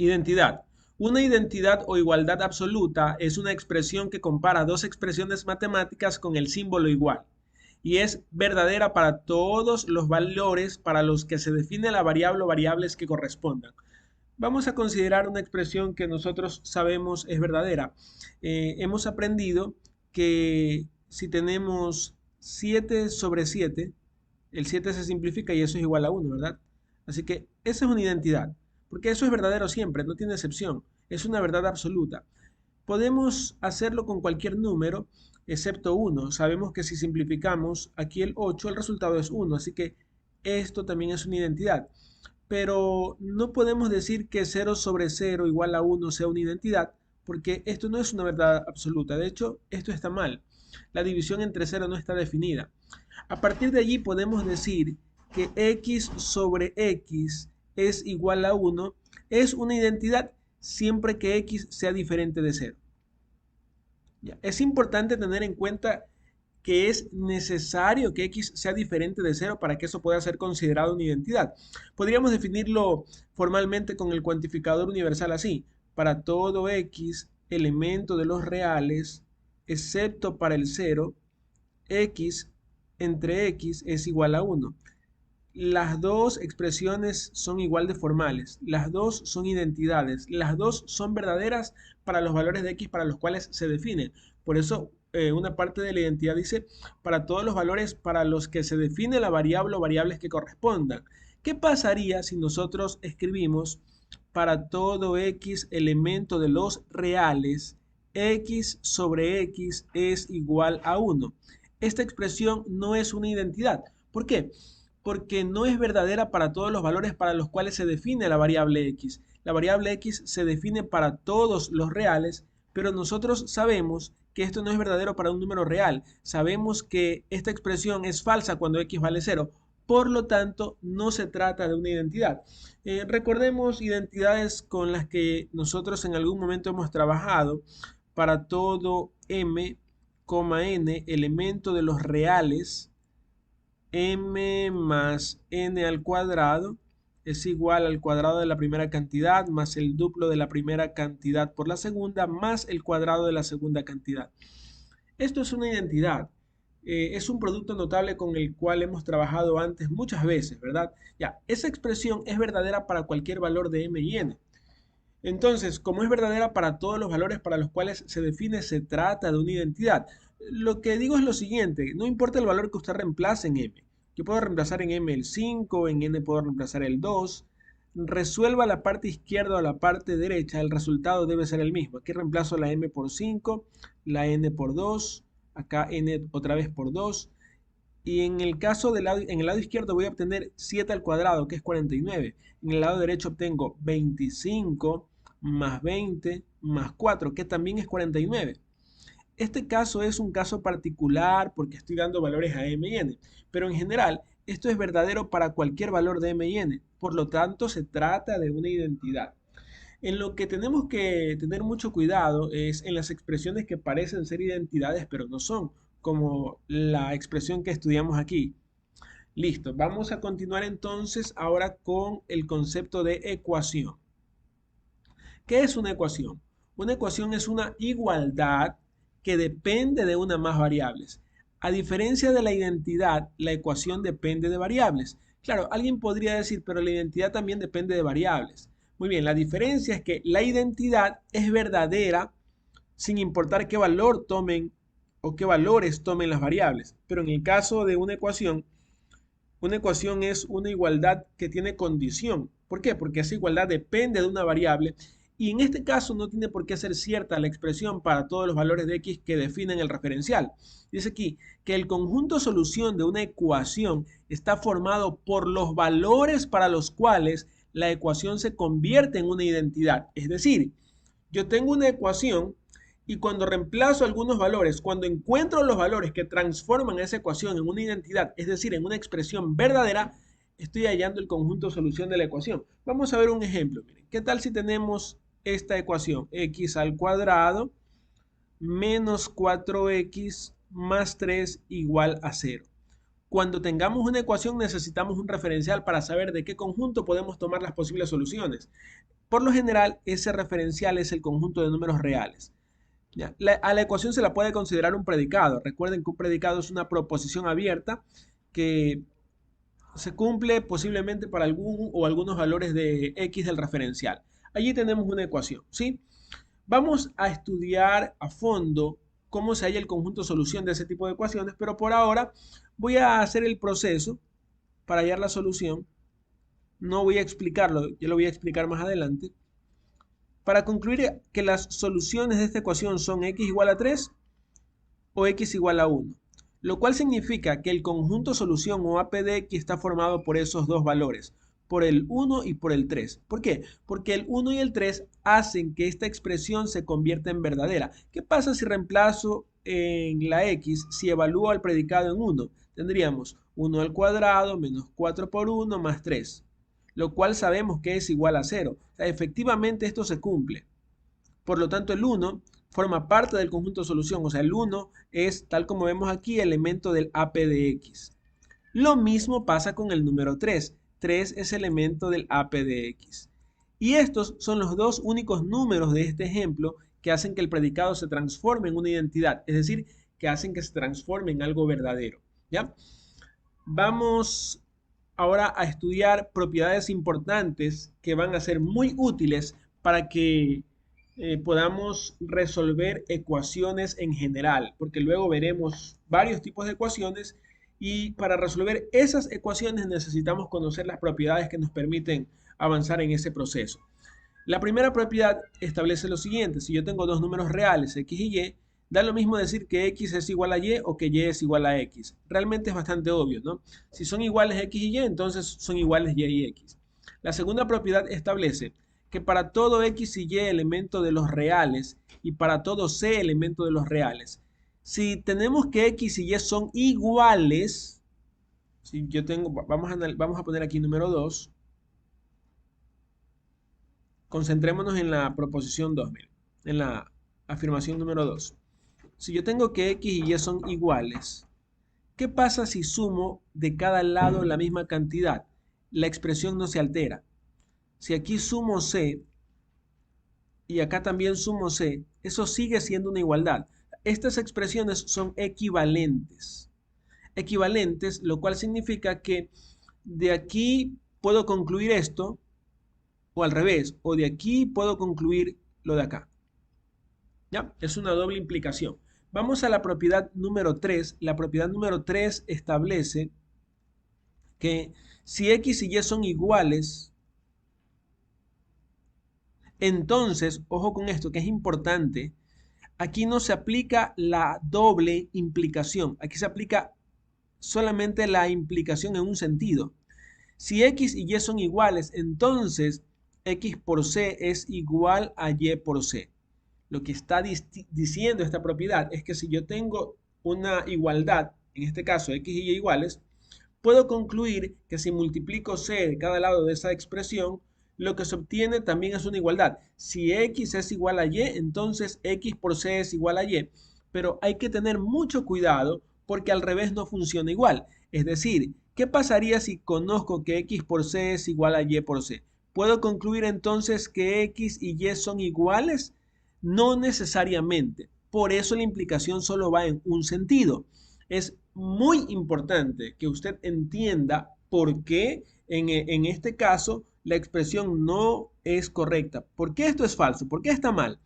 Identidad. Una identidad o igualdad absoluta es una expresión que compara dos expresiones matemáticas con el símbolo igual y es verdadera para todos los valores para los que se define la variable o variables que correspondan. Vamos a considerar una expresión que nosotros sabemos es verdadera. Hemos aprendido que si tenemos 7 sobre 7, el 7 se simplifica y eso es igual a 1, ¿verdad? Así que esa es una identidad, porque eso es verdadero siempre, no tiene excepción, es una verdad absoluta. Podemos hacerlo con cualquier número, excepto 1. Sabemos que si simplificamos aquí el 8, el resultado es 1, así que esto también es una identidad. Pero no podemos decir que 0 sobre 0 igual a 1 sea una identidad, porque esto no es una verdad absoluta. De hecho, esto está mal. La división entre 0 no está definida. A partir de allí podemos decir que x sobre x es igual a 1 es una identidad siempre que x sea diferente de 0. Ya. Es importante tener en cuenta que es necesario que x sea diferente de 0 para que eso pueda ser considerado una identidad. Podríamos definirlo formalmente con el cuantificador universal así. Para todo x, elemento de los reales, excepto para el 0, x entre x es igual a 1. Las dos expresiones son igual de formales, las dos son identidades, las dos son verdaderas para los valores de x para los cuales se define. Por eso una parte de la identidad dice para todos los valores para los que se define la variable o variables que correspondan. ¿Qué pasaría si nosotros escribimos para todo x elemento de los reales, x sobre x es igual a 1? Esta expresión no es una identidad. ¿Por qué? Porque no es verdadera para todos los valores para los cuales se define la variable x. La variable x se define para todos los reales, pero nosotros sabemos que esto no es verdadero para un número real. Sabemos que esta expresión es falsa cuando x vale 0. Por lo tanto, no se trata de una identidad. Recordemos identidades con las que nosotros en algún momento hemos trabajado. Para todo m, n, elemento de los reales, m más n al cuadrado es igual al cuadrado de la primera cantidad más el duplo de la primera cantidad por la segunda más el cuadrado de la segunda cantidad. Esto es una identidad. Es un producto notable con el cual hemos trabajado antes muchas veces, ¿verdad? Ya, esa expresión es verdadera para cualquier valor de m y n. Entonces, como es verdadera para todos los valores para los cuales se define, se trata de una identidad. Lo que digo es lo siguiente, no importa el valor que usted reemplace en m. Yo puedo reemplazar en m el 5, en n puedo reemplazar el 2. Resuelva la parte izquierda o la parte derecha, el resultado debe ser el mismo. Aquí reemplazo la m por 5, la n por 2, acá n otra vez por 2. Y en el caso en el lado izquierdo voy a obtener 7 al cuadrado, que es 49. En el lado derecho obtengo 25 más 20 más 4, que también es 49. Este caso es un caso particular porque estoy dando valores a m y n, pero en general esto es verdadero para cualquier valor de m y n. Por lo tanto, se trata de una identidad. En lo que tenemos que tener mucho cuidado es en las expresiones que parecen ser identidades, pero no son, como la expresión que estudiamos aquí. Listo, vamos a continuar entonces ahora con el concepto de ecuación. ¿Qué es una ecuación? Una ecuación es una igualdad que depende de una más variables. A diferencia de la identidad, la ecuación depende de variables. Claro, alguien podría decir, pero la identidad también depende de variables. Muy bien, la diferencia es que la identidad es verdadera sin importar qué valor tomen o qué valores tomen las variables. Pero en el caso de una ecuación es una igualdad que tiene condición. ¿Por qué? Porque esa igualdad depende de una variable y en este caso no tiene por qué ser cierta la expresión para todos los valores de x que definen el referencial. Dice aquí que el conjunto solución de una ecuación está formado por los valores para los cuales la ecuación se convierte en una identidad. Es decir, yo tengo una ecuación y cuando reemplazo algunos valores, cuando encuentro los valores que transforman esa ecuación en una identidad, es decir, en una expresión verdadera, estoy hallando el conjunto solución de la ecuación. Vamos a ver un ejemplo. Miren, ¿qué tal si tenemos esta ecuación? X al cuadrado menos 4x más 3 igual a 0. Cuando tengamos una ecuación necesitamos un referencial para saber de qué conjunto podemos tomar las posibles soluciones. Por lo general, ese referencial es el conjunto de números reales. ¿Ya? A la ecuación se la puede considerar un predicado. Recuerden que un predicado es una proposición abierta que se cumple posiblemente para algún o algunos valores de x del referencial. Allí tenemos una ecuación, ¿sí? Vamos a estudiar a fondo cómo se halla el conjunto solución de ese tipo de ecuaciones, pero por ahora voy a hacer el proceso para hallar la solución. No voy a explicarlo, ya lo voy a explicar más adelante. Para concluir que las soluciones de esta ecuación son x igual a 3 o x igual a 1, lo cual significa que el conjunto solución o AP de x está formado por esos dos valores, por el 1 y por el 3. ¿Por qué? Porque el 1 y el 3 hacen que esta expresión se convierta en verdadera. ¿Qué pasa si reemplazo en la x, si evalúo al predicado en 1? Tendríamos 1 al cuadrado menos 4 por 1 más 3, lo cual sabemos que es igual a 0. O sea, efectivamente esto se cumple. Por lo tanto, el 1 forma parte del conjunto solución. O sea, el 1 es, tal como vemos aquí, elemento del AP de x. Lo mismo pasa con el número 3. 3 es elemento del AP de x. Y estos son los dos únicos números de este ejemplo que hacen que el predicado se transforme en una identidad. Es decir, que hacen que se transforme en algo verdadero. ¿Ya? Vamos ahora a estudiar propiedades importantes que van a ser muy útiles para que podamos resolver ecuaciones en general, porque luego veremos varios tipos de ecuaciones y para resolver esas ecuaciones necesitamos conocer las propiedades que nos permiten avanzar en ese proceso. La primera propiedad establece lo siguiente: si yo tengo dos números reales, x y y, da lo mismo decir que x es igual a y o que y es igual a x. Realmente es bastante obvio, ¿no? Si son iguales x y y, entonces son iguales y x. La segunda propiedad establece que para todo x y y elemento de los reales y para todo c elemento de los reales, si tenemos que x y y son iguales, si yo tengo, vamos a poner aquí número 2, concentrémonos en la proposición 2, miren, en la afirmación número 2. Si yo tengo que x y y son iguales, ¿qué pasa si sumo de cada lado la misma cantidad? La expresión no se altera. Si aquí sumo c y acá también sumo c, eso sigue siendo una igualdad. Estas expresiones son equivalentes. Equivalentes, lo cual significa que de aquí puedo concluir esto, o al revés, o de aquí puedo concluir lo de acá. ¿Ya? Es una doble implicación. Vamos a la propiedad número 3. La propiedad número 3 establece que si x y y son iguales, entonces, ojo con esto que es importante, aquí no se aplica la doble implicación. Aquí se aplica solamente la implicación en un sentido. Si x y y son iguales, entonces x por c es igual a y por c. Lo que está diciendo esta propiedad es que si yo tengo una igualdad, en este caso x y y iguales, puedo concluir que si multiplico c de cada lado de esa expresión, lo que se obtiene también es una igualdad. Si x es igual a y, entonces x por c es igual a y. Pero hay que tener mucho cuidado porque al revés no funciona igual. Es decir, ¿qué pasaría si conozco que x por c es igual a y por c? ¿Puedo concluir entonces que x y y son iguales? No necesariamente. Por eso la implicación solo va en un sentido. Es muy importante que usted entienda por qué en este caso la expresión no es correcta. ¿Por qué esto es falso? ¿Por qué está mal?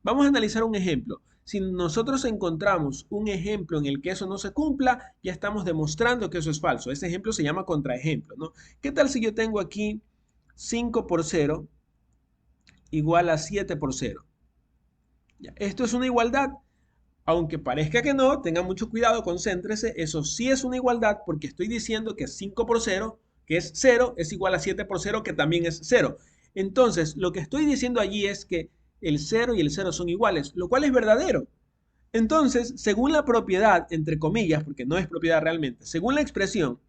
Vamos a analizar un ejemplo. Si nosotros encontramos un ejemplo en el que eso no se cumpla, ya estamos demostrando que eso es falso. Ese ejemplo se llama contraejemplo, ¿no? ¿Qué tal si yo tengo aquí 5 por 0 igual a 7 por 0? Ya, esto es una igualdad. Aunque parezca que no, tengan mucho cuidado, concéntrese. Eso sí es una igualdad porque estoy diciendo que 5 por 0, que es 0, es igual a 7 por 0, que también es 0. Entonces, lo que estoy diciendo allí es que el 0 y el 0 son iguales, lo cual es verdadero. Entonces, según la propiedad, entre comillas, porque no es propiedad realmente, según la expresión,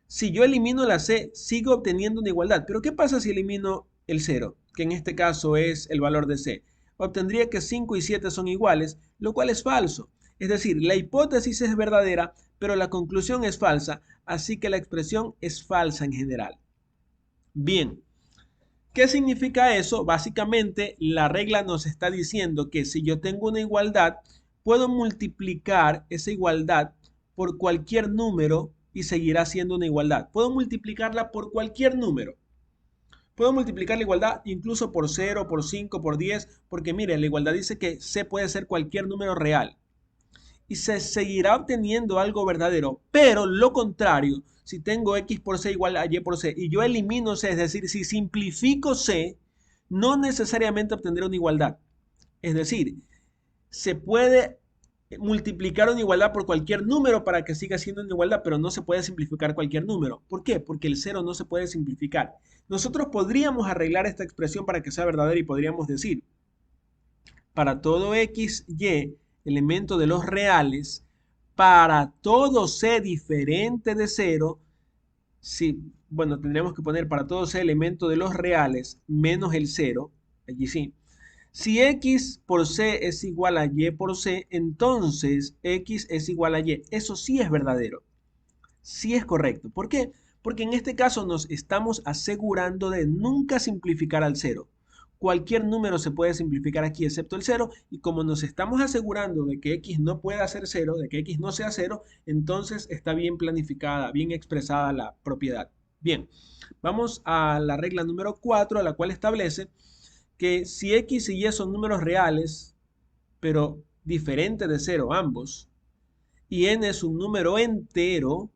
si yo elimino la c, sigo obteniendo una igualdad. Pero ¿qué pasa si elimino el 0? Que en este caso es el valor de c. Obtendría que 5 y 7 son iguales, lo cual es falso. Es decir, la hipótesis es verdadera, pero la conclusión es falsa, así que la expresión es falsa en general. Bien, ¿Qué significa eso? Básicamente, la regla nos está diciendo que si yo tengo una igualdad, puedo multiplicar esa igualdad por cualquier número y seguirá siendo una igualdad. Puedo multiplicarla por cualquier número. Puedo multiplicar la igualdad incluso por 0, por 5, por 10, porque mire, la igualdad dice que C puede ser cualquier número real y se seguirá obteniendo algo verdadero. Pero lo contrario, si tengo x por c igual a y por c y yo elimino c, es decir, si simplifico c, no necesariamente obtendré una igualdad. Es decir, se puede multiplicar una igualdad por cualquier número para que siga siendo una igualdad, pero no se puede simplificar cualquier número. ¿Por qué? Porque el cero no se puede simplificar. Nosotros podríamos arreglar esta expresión para que sea verdadera y podríamos decir, para todo x, y, elemento de los reales, para todo c diferente de 0, si, bueno, tendríamos que poner para todo c elemento de los reales menos el 0, allí sí. Si x por c es igual a y por c, entonces x es igual a y. Eso sí es verdadero. Sí es correcto. ¿Por qué? Porque en este caso nos estamos asegurando de nunca simplificar al 0. Cualquier número se puede simplificar aquí excepto el 0, y como nos estamos asegurando de que x no pueda ser 0, de que x no sea 0, entonces está bien planificada, bien expresada la propiedad. Bien, vamos a la regla número 4, a la cual establece que si x y y son números reales, pero diferentes de 0 ambos, y n es un número entero,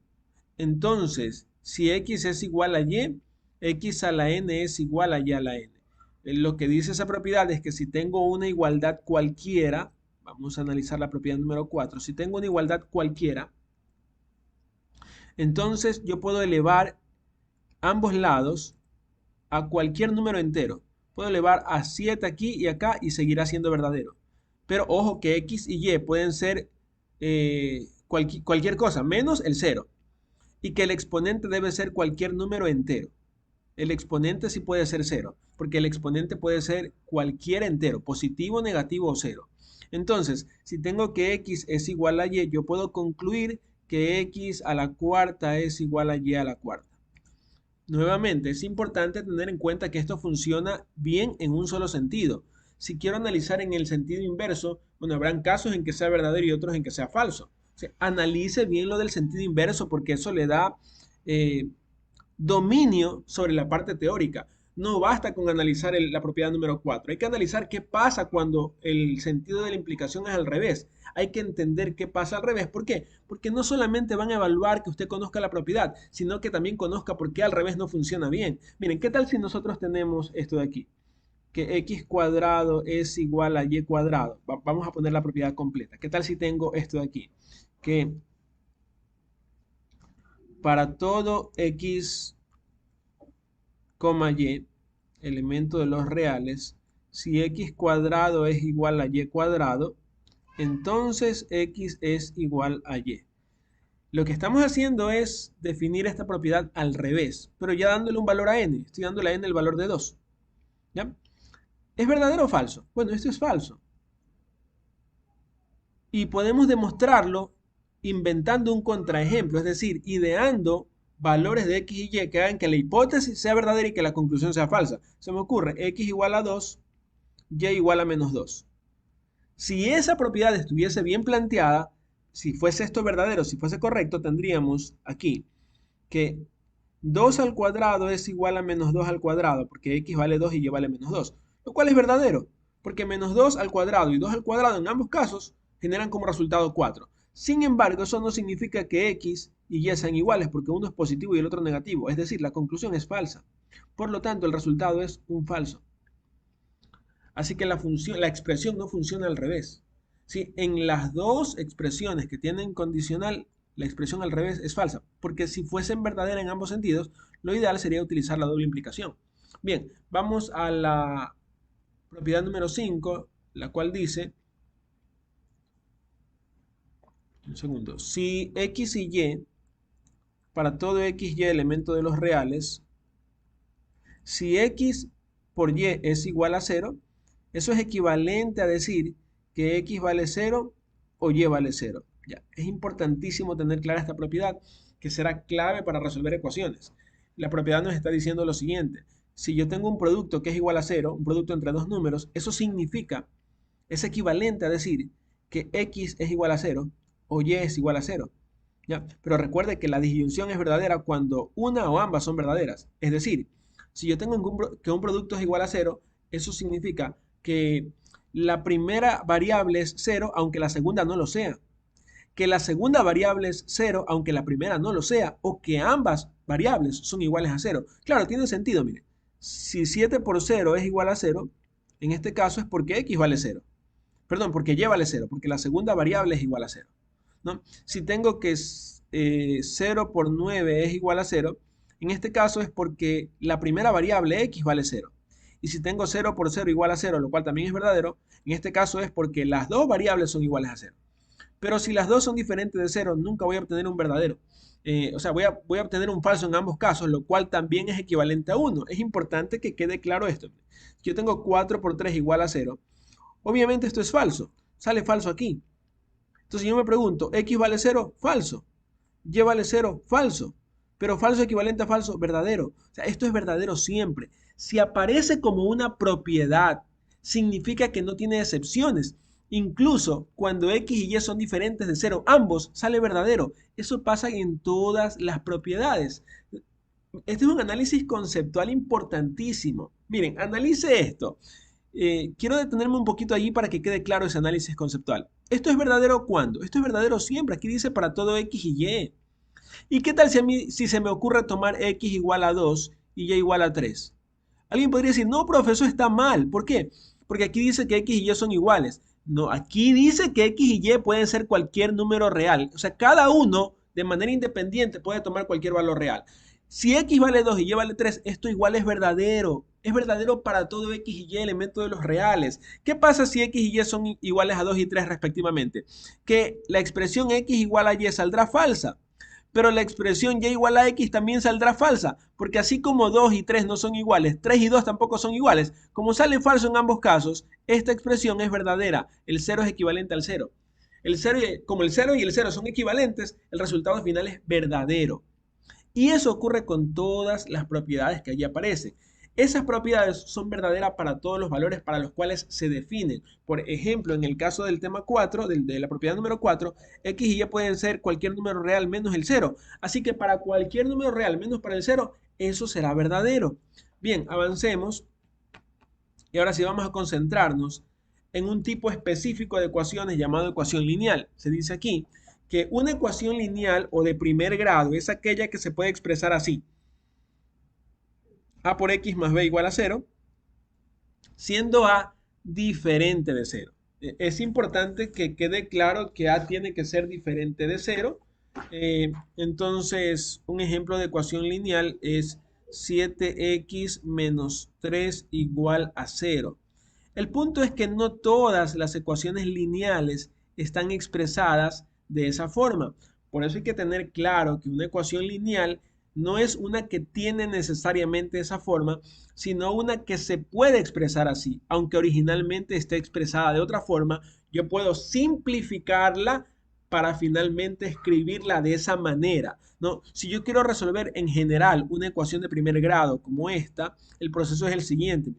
entonces, si x es igual a y, x a la n es igual a y a la n. Lo que dice esa propiedad es que si tengo una igualdad cualquiera, vamos a analizar la propiedad número 4, si tengo una igualdad cualquiera, entonces yo puedo elevar ambos lados a cualquier número entero. Puedo elevar a 7 aquí y acá y seguirá siendo verdadero. Pero ojo que x y y pueden ser cualquier cosa, menos el 0. Y que el exponente debe ser cualquier número entero. El exponente sí puede ser 0, porque el exponente puede ser cualquier entero, positivo, negativo o 0. Entonces, si tengo que x es igual a y, yo puedo concluir que x a la cuarta es igual a y a la cuarta. Nuevamente, es importante tener en cuenta que esto funciona bien en un solo sentido. Si quiero analizar en el sentido inverso, bueno, habrán casos en que sea verdadero y otros en que sea falso. O sea, analice bien lo del sentido inverso porque eso le da dominio sobre la parte teórica. No basta con analizar la propiedad número 4. Hay que analizar qué pasa cuando el sentido de la implicación es al revés. Hay que entender qué pasa al revés. ¿Por qué? Porque no solamente van a evaluar que usted conozca la propiedad, sino que también conozca por qué al revés no funciona bien. Miren, ¿qué tal si nosotros tenemos esto de aquí? Que x cuadrado es igual a y cuadrado. Vamos a poner la propiedad completa. ¿Qué tal si tengo esto de aquí? Que para todo x, y, elemento de los reales, si x cuadrado es igual a y cuadrado, entonces x es igual a y. Lo que estamos haciendo es definir esta propiedad al revés, pero ya dándole un valor a n. Estoy dándole a n el valor de 2. ¿Ya? ¿Es verdadero o falso? Bueno, esto es falso. Y podemos demostrarlo inventando un contraejemplo, es decir, ideando valores de x y y que hagan que la hipótesis sea verdadera y que la conclusión sea falsa. Se me ocurre x igual a 2, y igual a menos 2. Si esa propiedad estuviese bien planteada, si fuese esto verdadero, si fuese correcto, tendríamos aquí que 2 al cuadrado es igual a menos 2 al cuadrado, porque x vale 2 y y vale menos 2, lo cual es verdadero, porque menos 2 al cuadrado y 2 al cuadrado en ambos casos generan como resultado 4. Sin embargo, eso no significa que x y y sean iguales, porque uno es positivo y el otro negativo, es decir, la conclusión es falsa. Por lo tanto, el resultado es un falso. Así que la expresión no funciona al revés. ¿Sí? En las dos expresiones que tienen condicional, la expresión al revés es falsa, porque si fuesen verdaderas en ambos sentidos, lo ideal sería utilizar la doble implicación. Bien, vamos a la propiedad número 5, la cual dice, un segundo, si x y y, para todo x y elemento de los reales, si x por y es igual a 0, eso es equivalente a decir que x vale 0 o y vale 0. Ya, es importantísimo tener clara esta propiedad que será clave para resolver ecuaciones. La propiedad nos está diciendo lo siguiente, si yo tengo un producto que es igual a cero, un producto entre dos números, eso significa, es equivalente a decir que X es igual a cero o Y es igual a cero. ¿Ya? Pero recuerde que la disyunción es verdadera cuando una o ambas son verdaderas. Es decir, si yo tengo que un producto es igual a cero, eso significa que la primera variable es cero, aunque la segunda no lo sea. Que la segunda variable es cero, aunque la primera no lo sea. O que ambas variables son iguales a cero. Claro, tiene sentido, mire. Si 7 por cero es igual a cero, en este caso es porque X vale cero. Perdón, porque Y vale cero, porque la segunda variable es igual a cero, ¿no? Si tengo que 0 por 9 es igual a cero, en este caso es porque la primera variable X vale cero. Y si tengo 0 por 0 igual a cero, lo cual también es verdadero, en este caso es porque las dos variables son iguales a cero. Pero si las dos son diferentes de cero, nunca voy a obtener un verdadero. O sea, voy a obtener un falso en ambos casos, lo cual también es equivalente a 1. Es importante que quede claro esto. Si yo tengo 4 por 3 igual a 0, obviamente esto es falso. Sale falso aquí. Entonces yo me pregunto, ¿X vale 0? Falso. ¿Y vale 0? Falso. Pero falso equivalente a falso, verdadero. O sea, esto es verdadero siempre. Si aparece como una propiedad, significa que no tiene excepciones. Incluso cuando X y Y son diferentes de 0, ambos sale verdadero. Eso pasa en todas las propiedades. Este es un análisis conceptual importantísimo. Miren, analice esto. Quiero detenerme un poquito allí para que quede claro ese análisis conceptual. ¿Esto es verdadero cuándo? Esto es verdadero siempre. Aquí dice para todo X y Y. ¿Y qué tal si se me ocurre tomar X igual a 2 y Y igual a 3? Alguien podría decir, no, profe, eso está mal. ¿Por qué? Porque aquí dice que X y Y son iguales. No, aquí dice que X y Y pueden ser cualquier número real. O sea, cada uno de manera independiente puede tomar cualquier valor real. Si X vale 2 y Y vale 3, esto igual es verdadero. Es verdadero para todo X y Y, elementos de los reales. ¿Qué pasa si X y Y son iguales a 2 y 3 respectivamente? Que la expresión X igual a Y saldrá falsa. Pero la expresión Y igual a X también saldrá falsa, porque así como 2 y 3 no son iguales, 3 y 2 tampoco son iguales. Como sale falso en ambos casos, esta expresión es verdadera. El 0 es equivalente al 0. Como el 0 y el 0 son equivalentes, el resultado final es verdadero. Y eso ocurre con todas las propiedades que allí aparecen. Esas propiedades son verdaderas para todos los valores para los cuales se definen. Por ejemplo, en el caso del tema 4, de la propiedad número 4, X y Y pueden ser cualquier número real menos el 0. Así que para cualquier número real menos para el 0, eso será verdadero. Bien, avancemos. Y ahora sí vamos a concentrarnos en un tipo específico de ecuaciones llamado ecuación lineal. Se dice aquí que una ecuación lineal o de primer grado es aquella que se puede expresar así. A por X más B igual a 0, siendo A diferente de 0. Es importante que quede claro que A tiene que ser diferente de 0. Entonces, un ejemplo de ecuación lineal es 7x menos 3 igual a 0. El punto es que no todas las ecuaciones lineales están expresadas de esa forma. Por eso hay que tener claro que una ecuación lineal no es una que tiene necesariamente esa forma, sino una que se puede expresar así. Aunque originalmente esté expresada de otra forma, yo puedo simplificarla para finalmente escribirla de esa manera, ¿no? Si yo quiero resolver en general una ecuación de primer grado como esta, el proceso es el siguiente.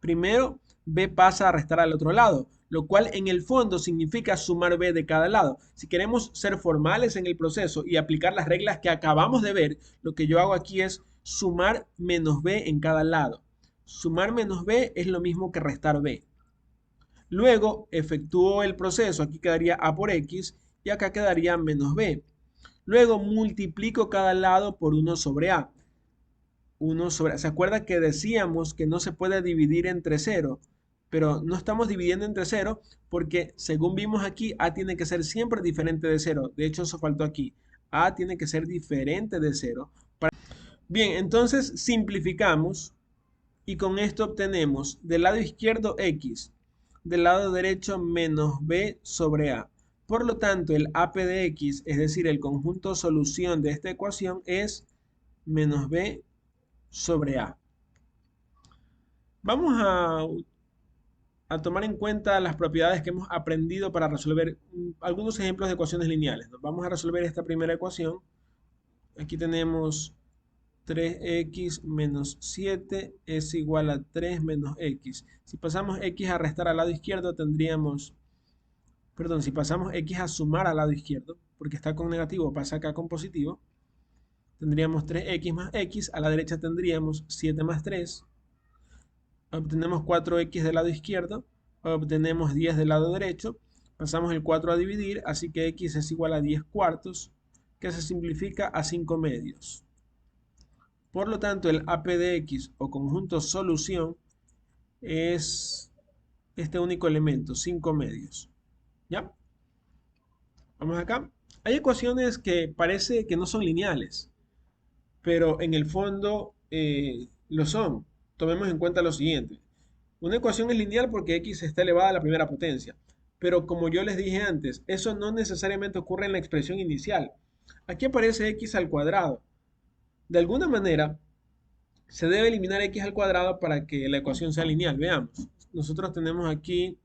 Primero, B pasa a restar al otro lado, lo cual en el fondo significa sumar B de cada lado. Si queremos ser formales en el proceso y aplicar las reglas que acabamos de ver, lo que yo hago aquí es sumar menos B en cada lado. Sumar menos B es lo mismo que restar B. Luego efectúo el proceso, aquí quedaría A por X y acá quedaría menos B. Luego multiplico cada lado por 1 sobre A. ¿Se acuerda que decíamos que no se puede dividir entre 0? Pero no estamos dividiendo entre 0 porque según vimos aquí, A tiene que ser siempre diferente de 0. De hecho, eso faltó aquí. A tiene que ser diferente de 0. Bien, entonces simplificamos y con esto obtenemos del lado izquierdo X, del lado derecho menos B sobre A. Por lo tanto, el AP de X, es decir, el conjunto solución de esta ecuación es menos B sobre A. Vamos a tomar en cuenta las propiedades que hemos aprendido para resolver algunos ejemplos de ecuaciones lineales, ¿no? Vamos a resolver esta primera ecuación. Aquí tenemos 3x menos 7 es igual a 3 menos x. Si pasamos x a restar al lado izquierdo tendríamos, perdón, si pasamos x a sumar al lado izquierdo, porque está con negativo, pasa acá con positivo, tendríamos 3x más x, a la derecha tendríamos 7 más 3, obtenemos 4x del lado izquierdo, obtenemos 10 del lado derecho, pasamos el 4 a dividir, así que x es igual a 10 cuartos, que se simplifica a 5 medios. Por lo tanto, el AP de x o conjunto solución es este único elemento, 5 medios. ¿Ya? Vamos acá. Hay ecuaciones que parece que no son lineales, pero en el fondo lo son. Tomemos en cuenta lo siguiente. Una ecuación es lineal porque x está elevada a la primera potencia, pero como yo les dije antes, eso no necesariamente ocurre en la expresión inicial. Aquí aparece x al cuadrado. De alguna manera, se debe eliminar x al cuadrado para que la ecuación sea lineal. Veamos. Nosotros tenemos aquí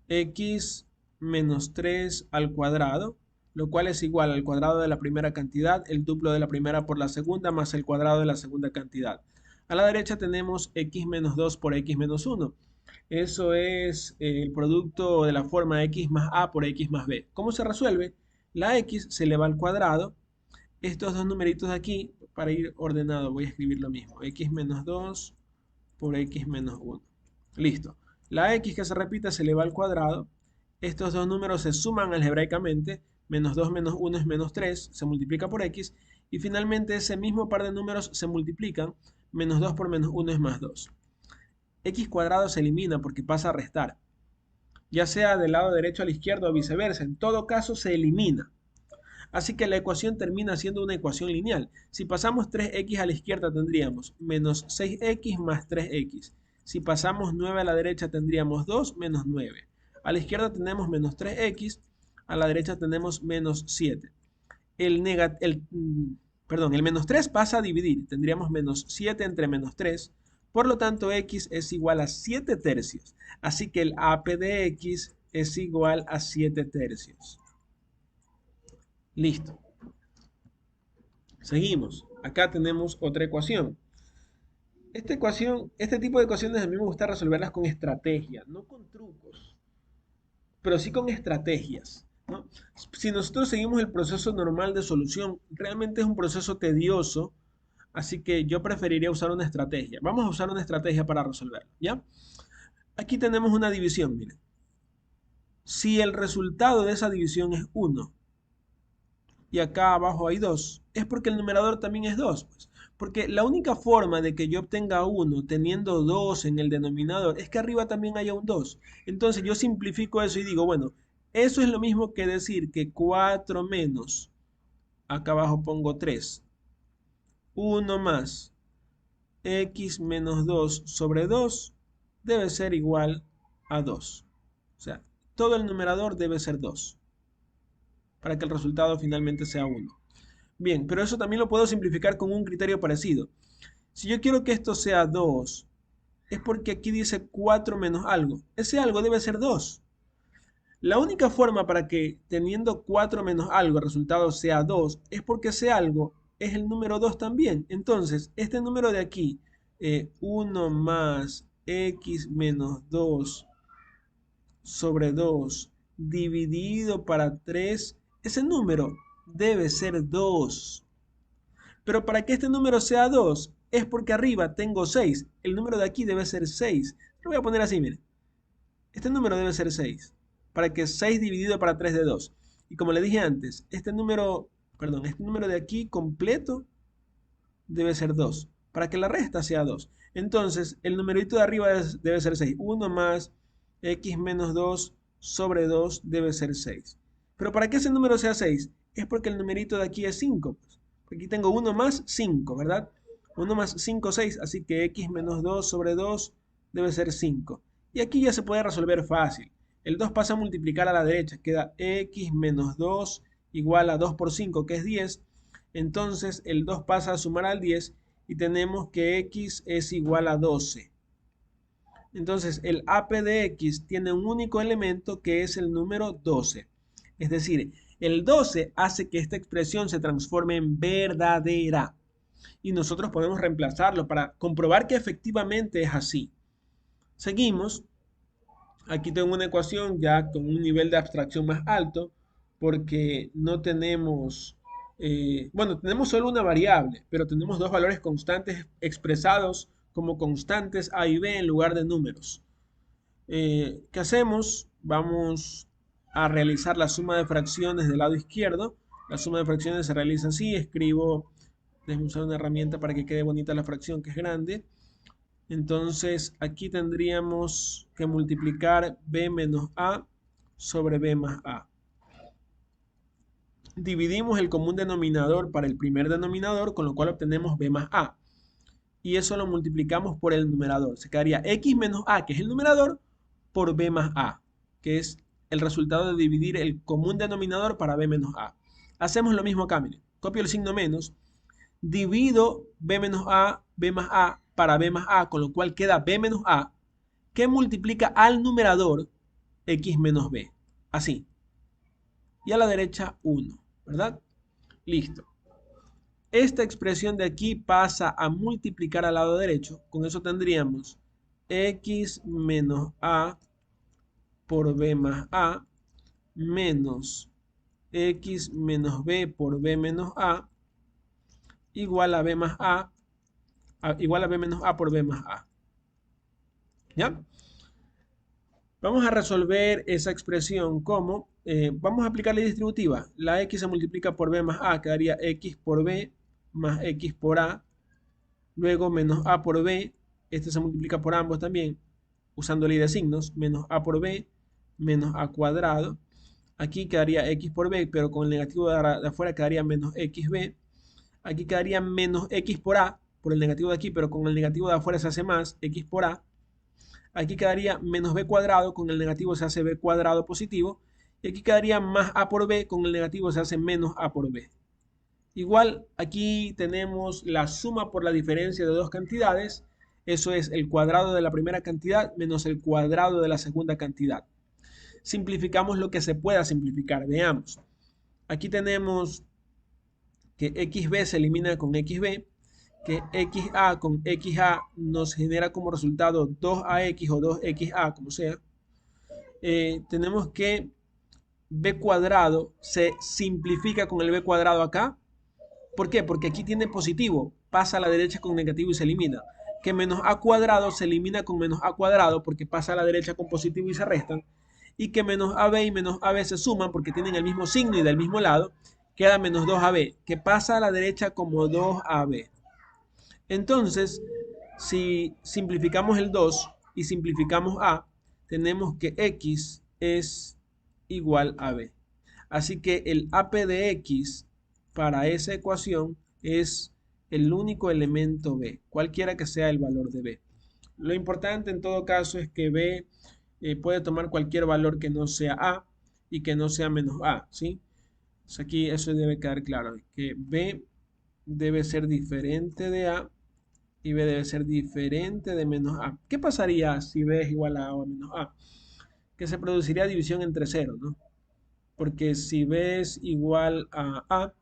x menos 3 al cuadrado, lo cual es igual al cuadrado de la primera cantidad, el duplo de la primera por la segunda, más el cuadrado de la segunda cantidad. A la derecha tenemos x menos 2 por x menos 1. Eso es el producto de la forma x más a por x más b. ¿Cómo se resuelve? La x se eleva al cuadrado. Estos dos numeritos de aquí, para ir ordenado, voy a escribir lo mismo. X menos 2 por x menos 1. Listo. La x que se repite se eleva al cuadrado. Estos dos números se suman algebraicamente. Menos 2 menos 1 es menos 3. Se multiplica por x. Y finalmente ese mismo par de números se multiplican. Menos 2 por menos 1 es más 2. X cuadrado se elimina porque pasa a restar. Ya sea del lado derecho al izquierdo o viceversa. En todo caso se elimina. Así que la ecuación termina siendo una ecuación lineal. Si pasamos 3x a la izquierda tendríamos menos 6x más 3x. Si pasamos 9 a la derecha tendríamos 2 menos 9. A la izquierda tenemos menos 3x, a la derecha tenemos menos 7. El menos 3 pasa a dividir, tendríamos menos 7 entre menos 3. Por lo tanto, x es igual a 7 tercios. Así que el AP de x es igual a 7 tercios. Listo. Seguimos. Acá tenemos otra ecuación. Este tipo de ecuaciones a mí me gusta resolverlas con estrategia, no con trucos, pero sí con estrategias, ¿no? Si nosotros seguimos el proceso normal de solución, realmente es un proceso tedioso, así que yo preferiría usar una estrategia. Vamos a usar una estrategia para resolverlo, ¿ya? Aquí tenemos una división, miren. Si el resultado de esa división es 1, y acá abajo hay 2, es porque el numerador también es 2, pues. Porque la única forma de que yo obtenga 1 teniendo 2 en el denominador es que arriba también haya un 2. Entonces yo simplifico eso y digo, bueno, eso es lo mismo que decir que 4 menos, acá abajo pongo 3, 1 más x menos 2 sobre 2 debe ser igual a 2. O sea, todo el numerador debe ser 2 para que el resultado finalmente sea 1. Bien, pero eso también lo puedo simplificar con un criterio parecido. Si yo quiero que esto sea 2, es porque aquí dice 4 menos algo. Ese algo debe ser 2. La única forma para que teniendo 4 menos algo el resultado sea 2 es porque ese algo es el número 2 también. Entonces, este número de aquí, 1 más x menos 2 sobre 2 dividido para 3, ese número debe ser 2. Pero para que este número sea 2, es porque arriba tengo 6. El número de aquí debe ser 6. Lo voy a poner así, miren. Este número debe ser 6. Para que 6 dividido para 3 de 2. Y como le dije antes, este número de aquí completo debe ser 2. Para que la resta sea 2. Entonces, el numerito de arriba debe ser 6. 1 más x menos 2 sobre 2 debe ser 6. Pero para que ese número sea 6, es porque el numerito de aquí es 5. Pues. Aquí tengo 1 más 5, ¿verdad? 1 más 5, 6. Así que x menos 2 sobre 2 debe ser 5. Y aquí ya se puede resolver fácil. El 2 pasa a multiplicar a la derecha. Queda x menos 2 igual a 2 por 5, que es 10. Entonces el 2 pasa a sumar al 10 y tenemos que x es igual a 12. Entonces el AP de x tiene un único elemento que es el número 12. Es decir, el 12 hace que esta expresión se transforme en verdadera. y nosotros podemos reemplazarlo para comprobar que efectivamente es así. Seguimos. Aquí tengo una ecuación ya con un nivel de abstracción más alto porque no tenemos, bueno, tenemos solo una variable, pero tenemos dos valores constantes expresados como constantes A y B en lugar de números. ¿Qué hacemos? Vamos a realizar la suma de fracciones del lado izquierdo. La suma de fracciones se realiza así. Escribo, déjame usar una herramienta para que quede bonita la fracción que es grande. Entonces aquí tendríamos que multiplicar b menos a sobre b más a. Dividimos el común denominador para el primer denominador, con lo cual obtenemos b más a. Y eso lo multiplicamos por el numerador. Se quedaría x menos a, que es el numerador, por b más a, que es el resultado de dividir el común denominador para b menos a. Hacemos lo mismo acá, miren. Copio el signo menos, divido b menos a, b más a, para b más a, con lo cual queda b menos a, que multiplica al numerador x menos b. Así. Y a la derecha 1, ¿verdad? Listo. Esta expresión de aquí pasa a multiplicar al lado derecho. Con eso tendríamos x menos a por b más a menos x menos b por b menos a igual a b más a igual a b menos a por b más a. ¿Ya? Vamos a resolver esa expresión como, vamos a aplicar la distributiva. La x se multiplica por b más a, quedaría x por b más x por a. Luego menos a por b, este se multiplica por ambos también, usando ley de signos, menos a por b, menos a cuadrado. Aquí quedaría x por b, pero con el negativo de afuera quedaría menos xb. Aquí quedaría menos x por a, por el negativo de aquí, pero con el negativo de afuera se hace más, x por a. Aquí quedaría menos b cuadrado, con el negativo se hace b cuadrado positivo. Y aquí quedaría más a por b, con el negativo se hace menos a por b. Igual, aquí tenemos la suma por la diferencia de dos cantidades. Eso es el cuadrado de la primera cantidad menos el cuadrado de la segunda cantidad. Simplificamos lo que se pueda simplificar. Veamos. Aquí tenemos que xb se elimina con xb, que xa con xa nos genera como resultado 2ax o 2xa, como sea. Tenemos que b cuadrado se simplifica con el b cuadrado acá. ¿Por qué? Porque aquí tiene positivo, pasa a la derecha con negativo y se elimina. Que menos a cuadrado se elimina con menos a cuadrado porque pasa a la derecha con positivo y se restan. Y que menos ab y menos ab se suman porque tienen el mismo signo y del mismo lado. Queda menos 2ab, que pasa a la derecha como 2ab. Entonces, si simplificamos el 2 y simplificamos a, tenemos que x es igual a b. Así que el ap de x para esa ecuación es el único elemento b, cualquiera que sea el valor de b. Lo importante en todo caso es que b puede tomar cualquier valor que no sea a y que no sea menos a, ¿sí? Entonces aquí eso debe quedar claro, que b debe ser diferente de a y b debe ser diferente de menos a. ¿Qué pasaría si b es igual a a o menos a? Que se produciría división entre 0, ¿no? Porque si b es igual a,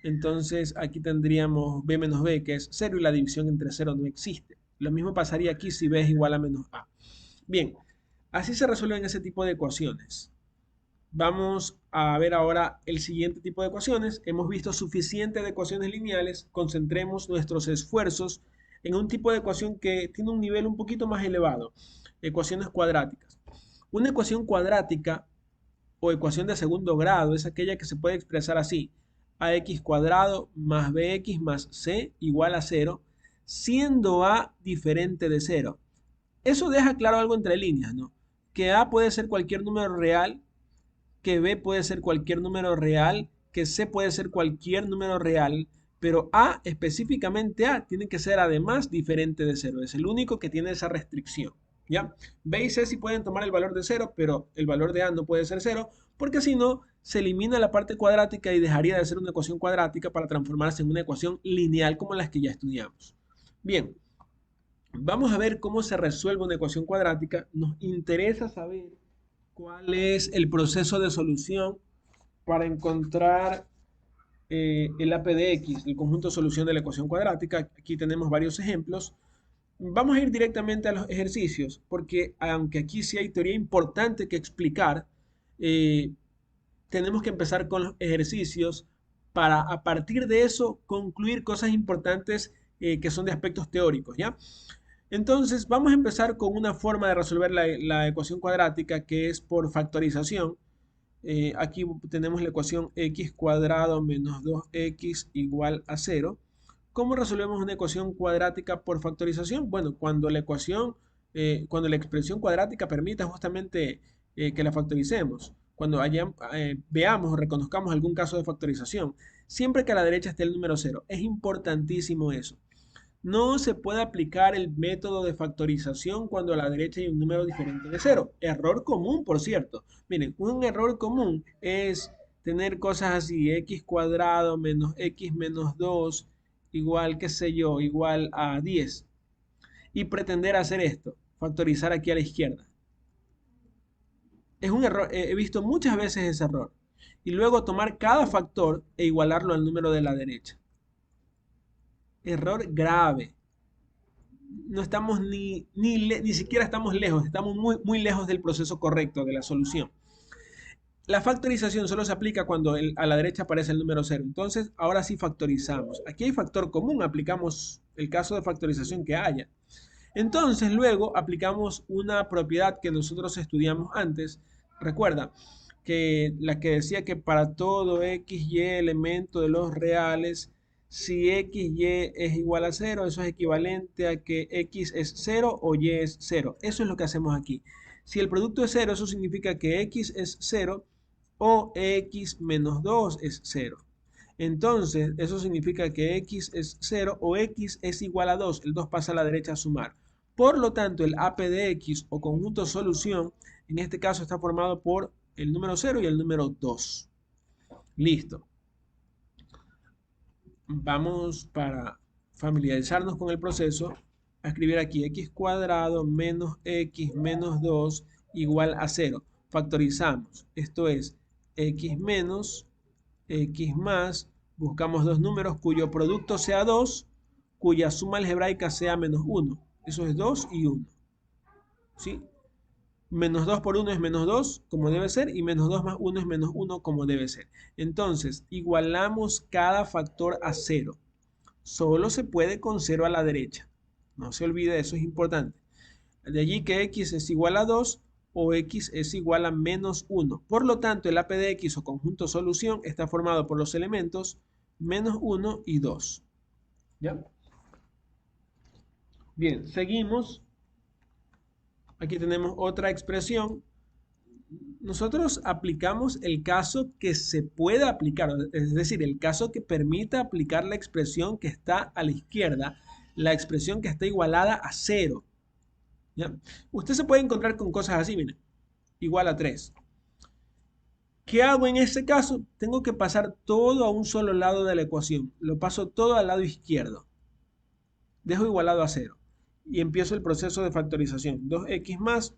entonces aquí tendríamos b menos b, que es 0, y la división entre 0 no existe. Lo mismo pasaría aquí si b es igual a menos a. Bien, así se resuelven ese tipo de ecuaciones. Vamos a ver ahora el siguiente tipo de ecuaciones. Hemos visto suficiente de ecuaciones lineales. Concentremos nuestros esfuerzos en un tipo de ecuación que tiene un nivel un poquito más elevado. Ecuaciones cuadráticas. Una ecuación cuadrática o ecuación de segundo grado es aquella que se puede expresar así: ax cuadrado más bx más c igual a 0, siendo a diferente de 0. Eso deja claro algo entre líneas, ¿no? Que a puede ser cualquier número real, que b puede ser cualquier número real, que c puede ser cualquier número real, pero a, específicamente a, tiene que ser además diferente de 0. Es el único que tiene esa restricción. ¿Ya? B y C sí pueden tomar el valor de 0, pero el valor de A no puede ser 0, porque si no, se elimina la parte cuadrática y dejaría de ser una ecuación cuadrática para transformarse en una ecuación lineal como las que ya estudiamos. Bien, vamos a ver cómo se resuelve una ecuación cuadrática. Nos interesa saber cuál es el proceso de solución para encontrar el AP de X, el conjunto de solución de la ecuación cuadrática. Aquí tenemos varios ejemplos. Vamos a ir directamente a los ejercicios, porque aunque aquí sí hay teoría importante que explicar, eh, tenemos que empezar con los ejercicios para a partir de eso concluir cosas importantes que son de aspectos teóricos, ¿ya? Entonces, vamos a empezar con una forma de resolver la ecuación cuadrática que es por factorización. Aquí tenemos la ecuación x cuadrado menos 2x igual a 0. ¿Cómo resolvemos una ecuación cuadrática por factorización? Bueno, cuando la expresión cuadrática permita justamente que la factoricemos, cuando veamos o reconozcamos algún caso de factorización, siempre que a la derecha esté el número 0. Es importantísimo eso. No se puede aplicar el método de factorización cuando a la derecha hay un número diferente de 0. Error común, por cierto. Miren, un error común es tener cosas así, x cuadrado menos x menos 2 igual, qué sé yo, igual a 10. Y pretender hacer esto, factorizar aquí a la izquierda. Es un error, he visto muchas veces ese error. Y luego tomar cada factor e igualarlo al número de la derecha. Error grave. No estamos ni siquiera estamos lejos, estamos muy lejos del proceso correcto, de la solución. La factorización solo se aplica cuando a la derecha aparece el número 0. Entonces, ahora sí factorizamos. Aquí hay factor común, aplicamos el caso de factorización que haya. Entonces, luego aplicamos una propiedad que nosotros estudiamos antes. Recuerda que la que decía que para todo x, y elemento de los reales, si x, y es igual a 0, eso es equivalente a que x es 0 o y es 0. Eso es lo que hacemos aquí. Si el producto es 0, eso significa que x es 0 o x menos 2 es 0. Entonces, eso significa que x es 0 o x es igual a 2. El 2 pasa a la derecha a sumar. Por lo tanto, el AP de X o conjunto solución, en este caso está formado por el número 0 y el número 2. Listo. Vamos para familiarizarnos con el proceso a escribir aquí x cuadrado menos x menos 2 igual a 0. Factorizamos. Esto es x menos x más. Buscamos dos números cuyo producto sea 2, cuya suma algebraica sea menos 1. Eso es 2 y 1. ¿Sí? Menos 2 por 1 es menos 2, como debe ser, y menos 2 más 1 es menos 1, como debe ser. Entonces, igualamos cada factor a 0. Solo se puede con 0 a la derecha. No se olvide, eso es importante. De allí que x es igual a 2 o x es igual a menos 1. Por lo tanto, el AP de X o conjunto solución está formado por los elementos menos 1 y 2. ¿Ya? Bien, seguimos. Aquí tenemos otra expresión. Nosotros aplicamos el caso que se pueda aplicar, es decir, el caso que permita aplicar la expresión que está a la izquierda, la expresión que está igualada a 0. ¿Ya? Usted se puede encontrar con cosas así, miren, igual a 3. ¿Qué hago en ese caso? Tengo que pasar todo a un solo lado de la ecuación. Lo paso todo al lado izquierdo. Dejo igualado a 0. Y empiezo el proceso de factorización. 2x más.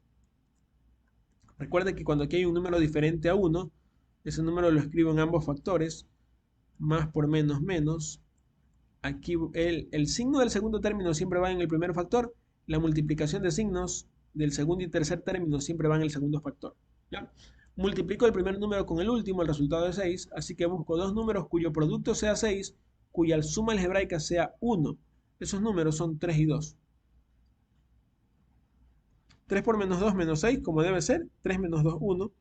Recuerde que cuando aquí hay un número diferente a 1, ese número lo escribo en ambos factores. Más por menos menos. Aquí el signo del segundo término siempre va en el primer factor. La multiplicación de signos del segundo y tercer término siempre va en el segundo factor. ¿Ya? Multiplico el primer número con el último, el resultado es 6. Así que busco dos números cuyo producto sea 6, cuya suma algebraica sea 1. Esos números son 3 y 2. 3 por menos 2 menos 6, como debe ser. 3 menos 2, 1.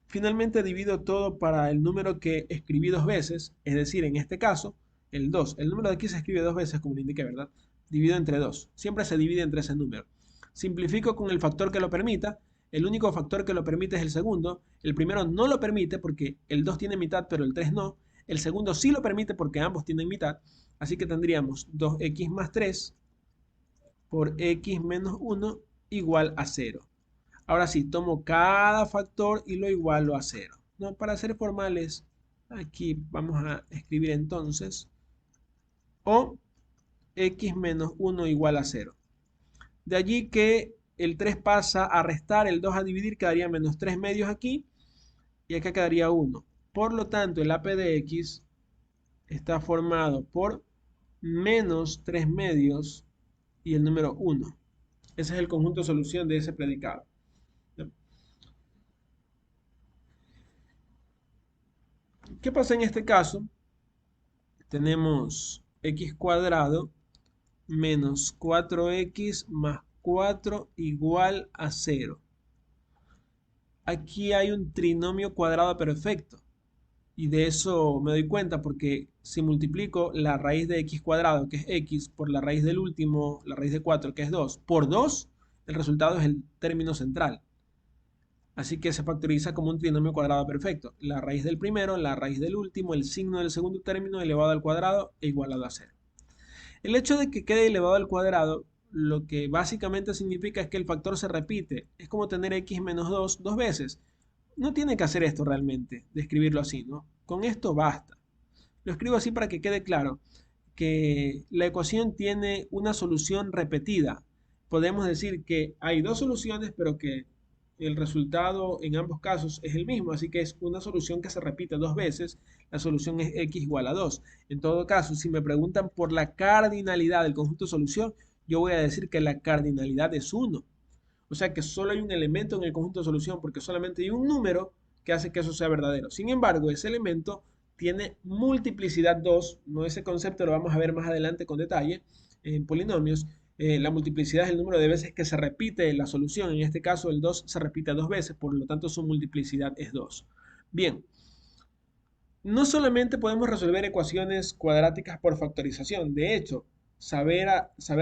Finalmente divido todo para el número que escribí dos veces, es decir, en este caso, el 2. El número de aquí se escribe dos veces, como le indiqué, ¿verdad? Divido entre 2. Siempre se divide entre ese número. Simplifico con el factor que lo permita. El único factor que lo permite es el segundo. El primero no lo permite porque el 2 tiene mitad, pero el 3 no. El segundo sí lo permite porque ambos tienen mitad. Así que tendríamos 2x más 3 por x menos 1 igual a 0. Ahora sí, tomo cada factor y lo igualo a 0. ¿No? Para ser formales, aquí vamos a escribir entonces o x menos 1 igual a 0. De allí que el 3 pasa a restar, el 2 a dividir, quedaría menos 3 medios aquí y acá quedaría 1. Por lo tanto, el AP de X está formado por menos 3 medios y el número 1. Ese es el conjunto de solución de ese predicado. ¿Qué pasa en este caso? Tenemos x cuadrado menos 4x más 4 igual a 0. Aquí hay un trinomio cuadrado perfecto. Y de eso me doy cuenta porque si multiplico la raíz de x cuadrado, que es x, por la raíz del último, la raíz de 4, que es 2, por 2, el resultado es el término central. Así que se factoriza como un trinomio cuadrado perfecto. La raíz del primero, la raíz del último, el signo del segundo término elevado al cuadrado e igualado a 0. El hecho de que quede elevado al cuadrado, lo que básicamente significa es que el factor se repite. Es como tener x menos 2 dos veces. No tiene que hacer esto realmente, de escribirlo así, ¿no? Con esto basta. Lo escribo así para que quede claro que la ecuación tiene una solución repetida. Podemos decir que hay dos soluciones, pero que el resultado en ambos casos es el mismo, así que es una solución que se repite dos veces. La solución es x igual a 2. En todo caso, si me preguntan por la cardinalidad del conjunto de solución, yo voy a decir que la cardinalidad es 1. O sea que solo hay un elemento en el conjunto de solución porque solamente hay un número que hace que eso sea verdadero. Sin embargo, ese elemento tiene multiplicidad 2. No, ese concepto lo vamos a ver más adelante con detalle en polinomios. La multiplicidad es el número de veces que se repite la solución. En este caso, el 2 se repite dos veces, por lo tanto su multiplicidad es 2. Bien, no solamente podemos resolver ecuaciones cuadráticas por factorización. De hecho, saber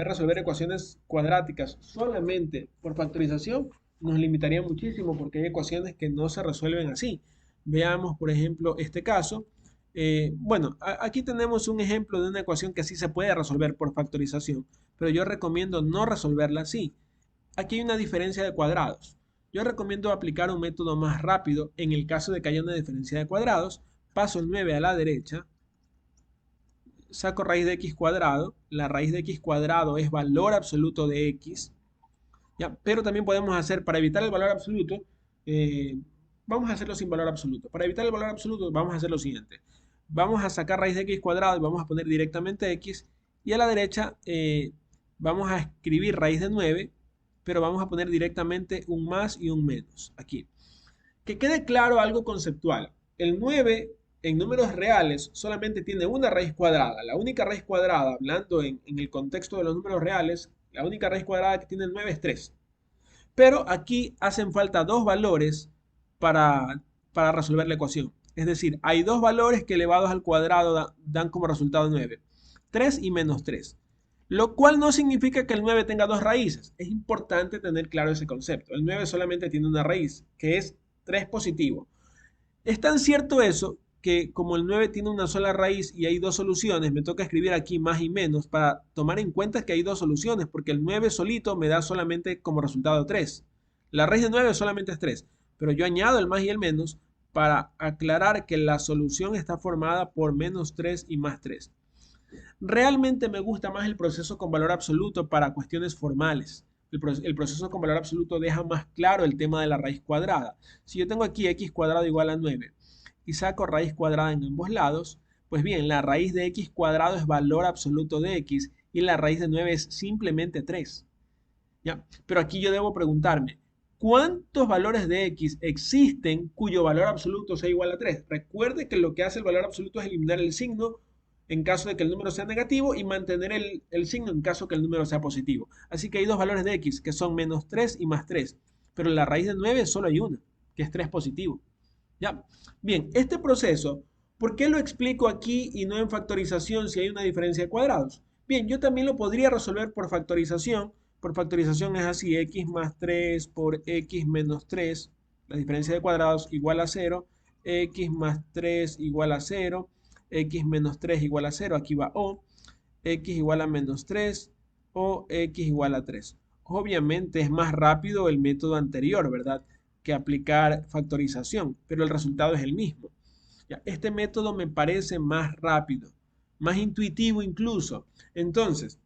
resolver ecuaciones cuadráticas solamente por factorización nos limitaría muchísimo porque hay ecuaciones que no se resuelven así. Veamos, por ejemplo, este caso. Bueno, aquí tenemos un ejemplo de una ecuación que sí se puede resolver por factorización, pero yo recomiendo no resolverla así. Aquí hay una diferencia de cuadrados. Yo recomiendo aplicar un método más rápido en el caso de que haya una diferencia de cuadrados. Paso el 9 a la derecha, saco raíz de x cuadrado, la raíz de x cuadrado es valor absoluto de x, ¿ya? Pero también podemos hacer, para evitar el valor absoluto, vamos a hacerlo sin valor absoluto. Para evitar el valor absoluto vamos a hacer lo siguiente. Vamos a sacar raíz de x cuadrado y vamos a poner directamente x, y a la derecha vamos a escribir raíz de 9, pero vamos a poner directamente un más y un menos, aquí. Que quede claro algo conceptual. El 9 en números reales solamente tiene una raíz cuadrada. La única raíz cuadrada, hablando en el contexto de los números reales, la única raíz cuadrada que tiene el 9 es 3. Pero aquí hacen falta dos valores para resolver la ecuación. Es decir, hay dos valores que elevados al cuadrado dan como resultado 9. 3 y menos 3. Lo cual no significa que el 9 tenga dos raíces. Es importante tener claro ese concepto. El 9 solamente tiene una raíz, que es 3 positivo. Es tan cierto eso que como el 9 tiene una sola raíz y hay dos soluciones, me toca escribir aquí más y menos para tomar en cuenta que hay dos soluciones, porque el 9 solito me da solamente como resultado 3. La raíz de 9 solamente es 3, pero yo añado el más y el menos para aclarar que la solución está formada por menos 3 y más 3. Realmente me gusta más el proceso con valor absoluto para cuestiones formales. El proceso con valor absoluto deja más claro el tema de la raíz cuadrada. Si yo tengo aquí x cuadrado igual a 9 y saco raíz cuadrada en ambos lados, pues bien, la raíz de x cuadrado es valor absoluto de x y la raíz de 9 es simplemente 3. ¿Ya? Pero aquí yo debo preguntarme, ¿cuántos valores de x existen cuyo valor absoluto sea igual a 3? Recuerde que lo que hace el valor absoluto es eliminar el signo en caso de que el número sea negativo y mantener el signo en caso que el número sea positivo. Así que hay dos valores de x que son menos 3 y más 3. Pero en la raíz de 9 solo hay una, que es 3 positivo. ¿Ya? Bien, este proceso, ¿por qué lo explico aquí y no en factorización si hay una diferencia de cuadrados? Bien, yo también lo podría resolver por factorización. Por factorización es así, x más 3 por x menos 3, la diferencia de cuadrados igual a 0, x más 3 igual a 0, x menos 3 igual a 0, aquí va o, x igual a menos 3 o x igual a 3. Obviamente es más rápido el método anterior, ¿verdad?, que aplicar factorización, pero el resultado es el mismo. ¿Ya? Este método me parece más rápido, más intuitivo incluso. Entonces,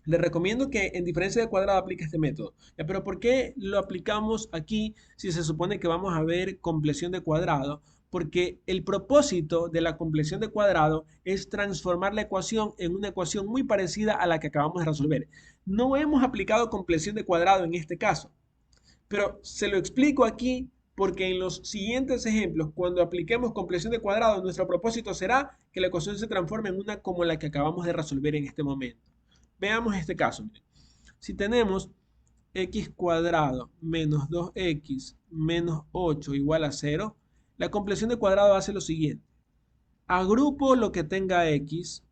les recomiendo que en diferencia de cuadrado aplique este método. ¿Ya? Pero ¿por qué lo aplicamos aquí si se supone que vamos a ver compleción de cuadrado? porque el propósito de la compleción de cuadrado es transformar la ecuación en una ecuación muy parecida a la que acabamos de resolver. No hemos aplicado compleción de cuadrado en este caso, pero se lo explico aquí porque en los siguientes ejemplos, cuando apliquemos compleción de cuadrado, nuestro propósito será que la ecuación se transforme en una como la que acabamos de resolver en este momento. Veamos este caso. Miren. Si tenemos x cuadrado menos 2x menos 8 igual a 0, la compleción de cuadrado hace lo siguiente. Agrupo lo que tenga x,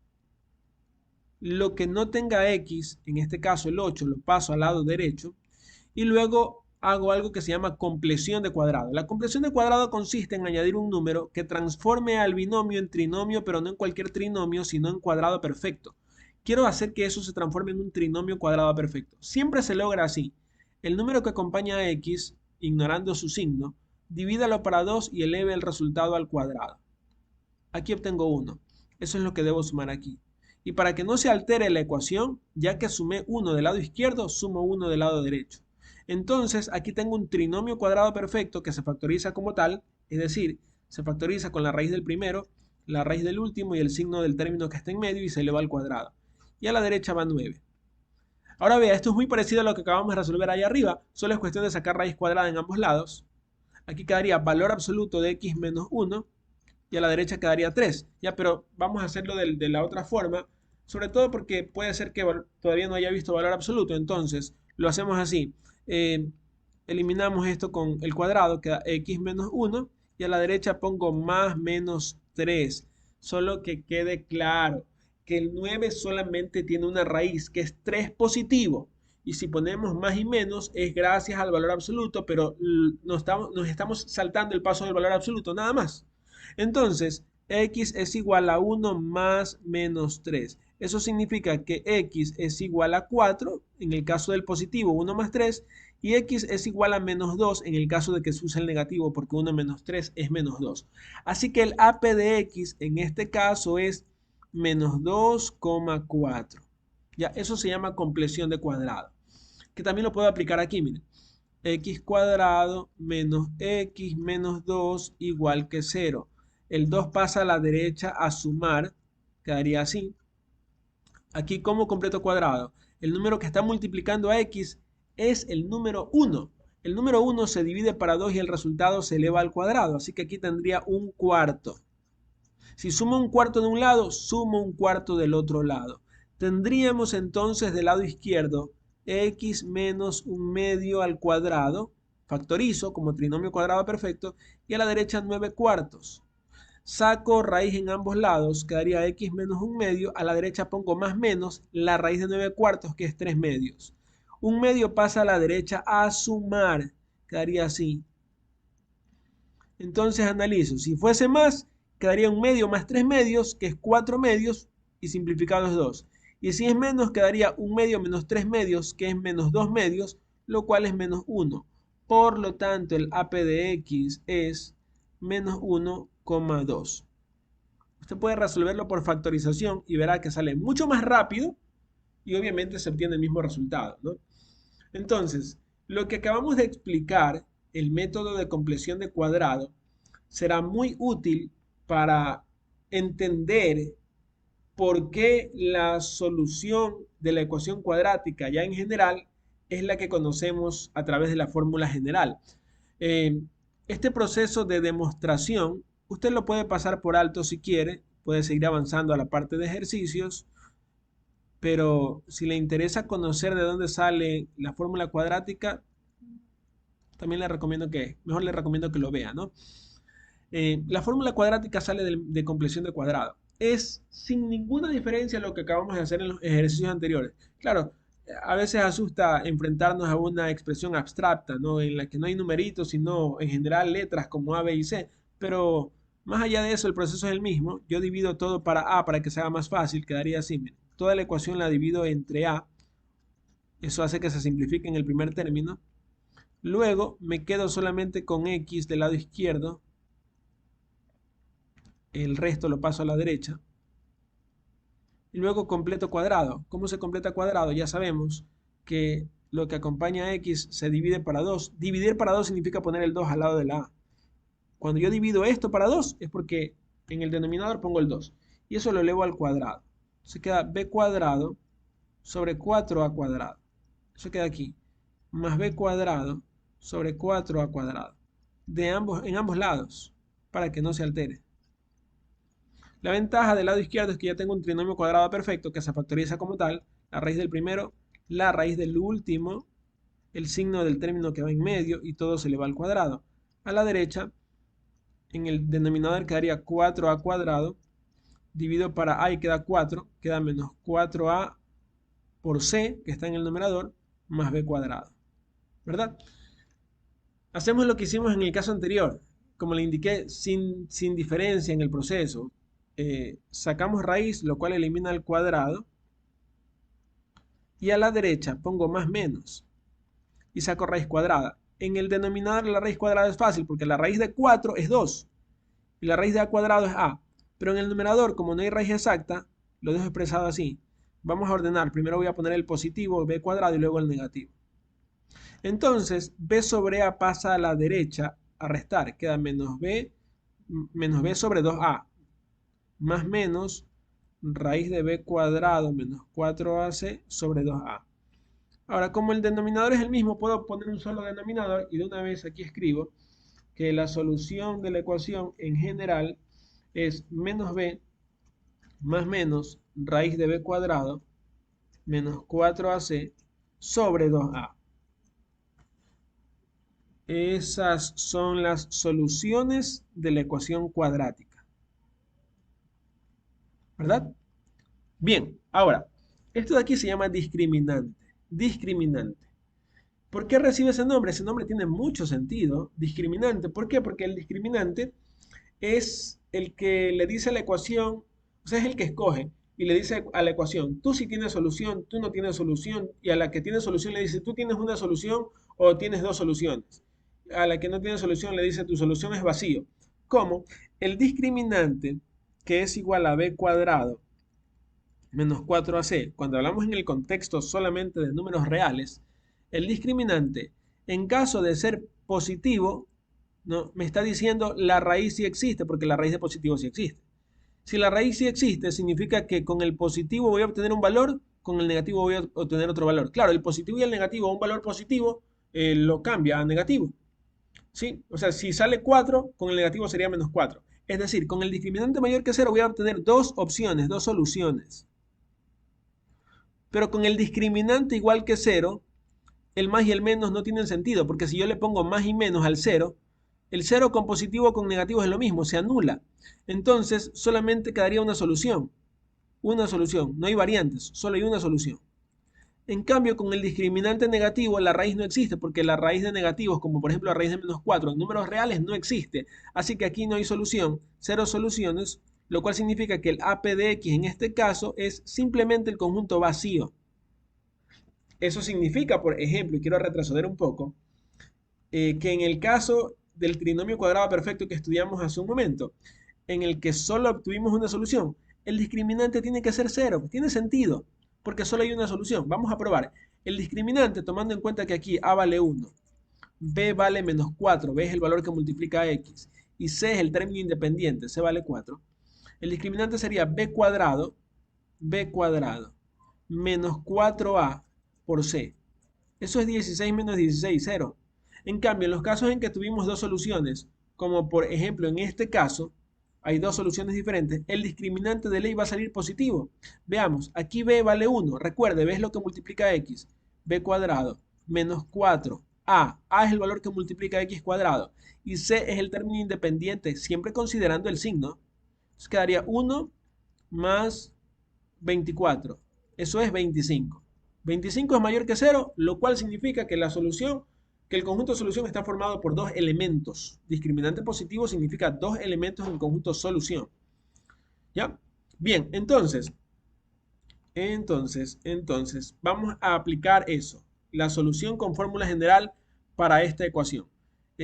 lo que no tenga x, en este caso el 8, lo paso al lado derecho, y luego hago algo que se llama compleción de cuadrado. La compleción de cuadrado consiste en añadir un número que transforme al binomio en trinomio, pero no en cualquier trinomio, sino en cuadrado perfecto. Quiero hacer que eso se transforme en un trinomio cuadrado perfecto. Siempre se logra así. El número que acompaña a x, ignorando su signo, divídalo para 2 y eleve el resultado al cuadrado. Aquí obtengo 1. Eso es lo que debo sumar aquí. Y para que no se altere la ecuación, ya que sumé 1 del lado izquierdo, sumo 1 del lado derecho. Entonces, aquí tengo un trinomio cuadrado perfecto que se factoriza como tal, es decir, se factoriza con la raíz del primero, la raíz del último y el signo del término que está en medio y se eleva al cuadrado. Y a la derecha va 9. Ahora vea, esto es muy parecido a lo que acabamos de resolver ahí arriba, solo es cuestión de sacar raíz cuadrada en ambos lados. Aquí quedaría valor absoluto de x menos 1 y a la derecha quedaría 3. Ya, pero vamos a hacerlo de la otra forma, sobre todo porque puede ser que todavía no haya visto valor absoluto, entonces lo hacemos así. Eliminamos esto con el cuadrado, queda x menos 1 y a la derecha pongo más menos 3. Solo que quede claro que el 9 solamente tiene una raíz que es 3 positivo. Y si ponemos más y menos es gracias al valor absoluto, pero nos estamos saltando el paso del valor absoluto, nada más. Entonces, x es igual a 1 más menos 3. Eso significa que x es igual a 4, en el caso del positivo 1 más 3, y x es igual a menos 2 en el caso de que se use el negativo, porque 1 menos 3 es menos 2. Así que el AP de x en este caso es menos 2,4. Ya, eso se llama compleción de cuadrado, que también lo puedo aplicar aquí, miren. X cuadrado menos x menos 2 igual que 0. El 2 pasa a la derecha a sumar, quedaría así. Aquí como completo cuadrado, el número que está multiplicando a x es el número 1. El número 1 se divide para 2 y el resultado se eleva al cuadrado, así que aquí tendría un cuarto. Si sumo un cuarto de un lado, sumo un cuarto del otro lado. Tendríamos entonces del lado izquierdo x menos un medio al cuadrado, factorizo como trinomio cuadrado perfecto, y a la derecha 9 cuartos. Saco raíz en ambos lados, quedaría x menos un medio, a la derecha pongo más menos la raíz de 9 cuartos, que es 3 medios. Un medio pasa a la derecha a sumar, quedaría así. Entonces analizo, si fuese más, quedaría un medio más 3 medios, que es 4 medios, y simplificado es 2. Y si es menos, quedaría un medio menos 3 medios, que es menos 2 medios, lo cual es menos 1. Por lo tanto, el AP de x es menos 1,2. Usted puede resolverlo por factorización y verá que sale mucho más rápido y obviamente se obtiene el mismo resultado, ¿no? Entonces, lo que acabamos de explicar, el método de compleción de cuadrado, será muy útil para entender por qué la solución de la ecuación cuadrática ya en general es la que conocemos a través de la fórmula general. Este proceso de demostración usted lo puede pasar por alto si quiere, puede seguir avanzando a la parte de ejercicios, pero si le interesa conocer de dónde sale la fórmula cuadrática, también mejor le recomiendo que lo vea, ¿no? La fórmula cuadrática sale de compleción de cuadrado. Es sin ninguna diferencia lo que acabamos de hacer en los ejercicios anteriores. Claro, a veces asusta enfrentarnos a una expresión abstracta, ¿no? En la que no hay numeritos, sino en general letras como A, B y C. Pero más allá de eso, el proceso es el mismo. Yo divido todo para A para que sea más fácil. Quedaría así. Miren. Toda la ecuación la divido entre A. Eso hace que se simplifique en el primer término. Luego me quedo solamente con X del lado izquierdo. El resto lo paso a la derecha. Y luego completo cuadrado. ¿Cómo se completa cuadrado? Ya sabemos que lo que acompaña a X se divide para 2. Dividir para 2 significa poner el 2 al lado de la A. Cuando yo divido esto para 2 es porque en el denominador pongo el 2. Y eso lo elevo al cuadrado. Entonces queda b cuadrado sobre 4a cuadrado. Eso queda aquí. Más b cuadrado sobre 4a cuadrado. En ambos lados, para que no se altere. La ventaja del lado izquierdo es que ya tengo un trinomio cuadrado perfecto que se factoriza como tal. La raíz del primero, la raíz del último, el signo del término que va en medio y todo se eleva al cuadrado. A la derecha, en el denominador quedaría 4a cuadrado. Divido para a y queda 4. Queda menos 4a por c, que está en el numerador, más b cuadrado. ¿Verdad? Hacemos lo que hicimos en el caso anterior. Como le indiqué, sin diferencia en el proceso. Sacamos raíz, lo cual elimina el cuadrado. Y a la derecha pongo más menos. Y saco raíz cuadrada. En el denominador la raíz cuadrada es fácil, porque la raíz de 4 es 2. Y la raíz de a cuadrado es a. Pero en el numerador, como no hay raíz exacta, lo dejo expresado así. Vamos a ordenar. Primero voy a poner el positivo, b cuadrado, y luego el negativo. Entonces, b sobre a pasa a la derecha a restar. Queda menos b sobre 2a. Más menos raíz de b cuadrado menos 4ac sobre 2a. Ahora, como el denominador es el mismo, puedo poner un solo denominador y de una vez aquí escribo que la solución de la ecuación en general es menos b más menos raíz de b cuadrado menos 4ac sobre 2a. Esas son las soluciones de la ecuación cuadrática. ¿Verdad? Bien, ahora, esto de aquí se llama discriminante. Discriminante. ¿Por qué recibe ese nombre? Ese nombre tiene mucho sentido. Discriminante. ¿Por qué? Porque el discriminante es el que le dice a la ecuación, o sea, es el que escoge y le dice a la ecuación, tú sí tienes solución, tú no tienes solución, y a la que tiene solución le dice, tú tienes una solución o tienes dos soluciones. A la que no tiene solución le dice, tu solución es vacío. ¿Cómo? El discriminante, que es igual a b cuadrado menos 4ac, cuando hablamos en el contexto solamente de números reales, el discriminante, en caso de ser positivo, ¿no? Me está diciendo la raíz sí existe, porque la raíz de positivo sí existe. Si la raíz sí existe, significa que con el positivo voy a obtener un valor, con el negativo voy a obtener otro valor. Claro, el positivo y el negativo, un valor positivo, lo cambia a negativo. ¿Sí? O sea, si sale 4, con el negativo sería menos 4. Es decir, con el discriminante mayor que 0 voy a obtener dos opciones, dos soluciones. Pero con el discriminante igual que 0, el más y el menos no tienen sentido, porque si yo le pongo más y menos al 0, el 0 con positivo o con negativo es lo mismo, se anula. Entonces solamente quedaría una solución. Una solución, no hay variantes, solo hay una solución. En cambio, con el discriminante negativo, la raíz no existe, porque la raíz de negativos, como por ejemplo la raíz de menos 4, en números reales no existe. Así que aquí no hay solución, cero soluciones, lo cual significa que el AP de X en este caso es simplemente el conjunto vacío. Eso significa, por ejemplo, y quiero retroceder un poco, que en el caso del trinomio cuadrado perfecto que estudiamos hace un momento, en el que solo obtuvimos una solución, el discriminante tiene que ser 0. Tiene sentido, porque solo hay una solución. Vamos a probar. El discriminante, tomando en cuenta que aquí A vale 1, B vale menos 4, B es el valor que multiplica a X, y C es el término independiente, C vale 4. El discriminante sería B cuadrado menos 4A por C. Eso es 16 menos 16, 0. En cambio, en los casos en que tuvimos dos soluciones, como por ejemplo en este caso, hay dos soluciones diferentes, el discriminante de ley va a salir positivo. Veamos, aquí b vale 1, recuerde, b es lo que multiplica x, b cuadrado menos 4a, a es el valor que multiplica x cuadrado, y c es el término independiente, siempre considerando el signo. Entonces quedaría 1 más 24, eso es 25. 25 es mayor que 0, lo cual significa que la solución, que el conjunto de solución está formado por dos elementos. Discriminante positivo significa dos elementos en el conjunto solución. ¿Ya? Bien, entonces, vamos a aplicar eso. La solución con fórmula general para esta ecuación.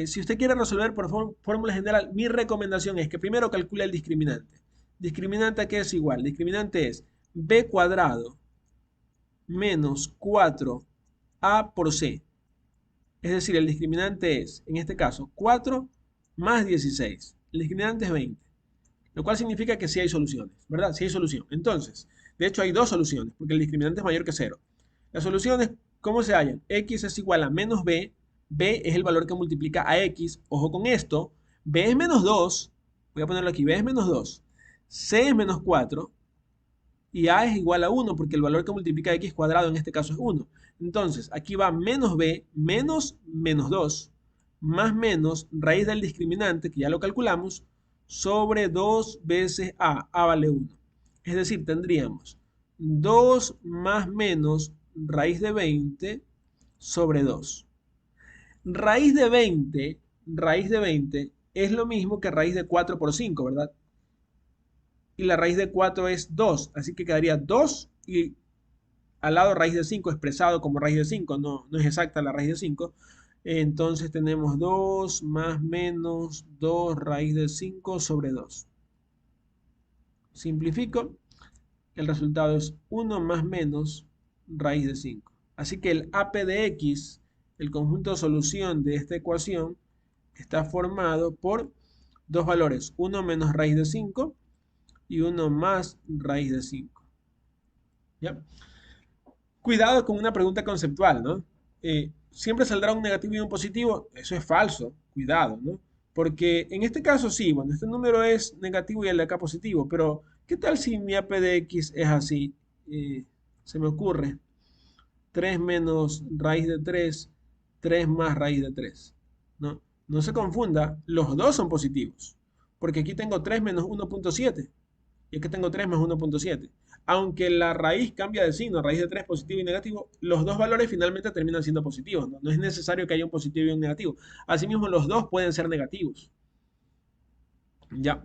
Si usted quiere resolver por fórmula general, mi recomendación es que primero calcule el discriminante. ¿Discriminante a qué es igual? Discriminante es b cuadrado menos 4a por c. Es decir, el discriminante es, en este caso, 4 más 16. El discriminante es 20, lo cual significa que sí hay soluciones, ¿verdad? Sí hay solución. Entonces, de hecho hay dos soluciones, porque el discriminante es mayor que 0. Las soluciones, ¿cómo se hallan? X es igual a menos b, b es el valor que multiplica a x, ojo con esto, b es menos 2, voy a ponerlo aquí, b es menos 2, c es menos 4, y a es igual a 1, porque el valor que multiplica x cuadrado en este caso es 1. Entonces, aquí va menos b menos menos 2 más menos raíz del discriminante, que ya lo calculamos, sobre 2 veces a vale 1. Es decir, tendríamos 2 más menos raíz de 20 sobre 2. Raíz de 20 es lo mismo que raíz de 4 por 5, ¿verdad? Y la raíz de 4 es 2, así que quedaría 2 y al lado raíz de 5 expresado como raíz de 5, no es exacta la raíz de 5. Entonces tenemos 2 más menos 2 raíz de 5 sobre 2. Simplifico, el resultado es 1 más menos raíz de 5. Así que el AP de X, el conjunto de solución de esta ecuación, está formado por dos valores, 1 menos raíz de 5 y 1 más raíz de 5. ¿Ya? Cuidado con una pregunta conceptual, ¿no? ¿Siempre saldrá un negativo y un positivo? Eso es falso, cuidado, ¿no? Porque en este caso sí, bueno, este número es negativo y el de acá positivo, pero ¿qué tal si mi AP de X es así? Se me ocurre, 3 menos raíz de 3, 3 más raíz de 3, ¿no? No se confunda, los dos son positivos, porque aquí tengo 3 menos 1.7 y aquí tengo 3 más 1.7. Aunque la raíz cambia de signo, raíz de 3 positivo y negativo, los dos valores finalmente terminan siendo positivos, ¿no? No es necesario que haya un positivo y un negativo. Asimismo, los dos pueden ser negativos. Ya.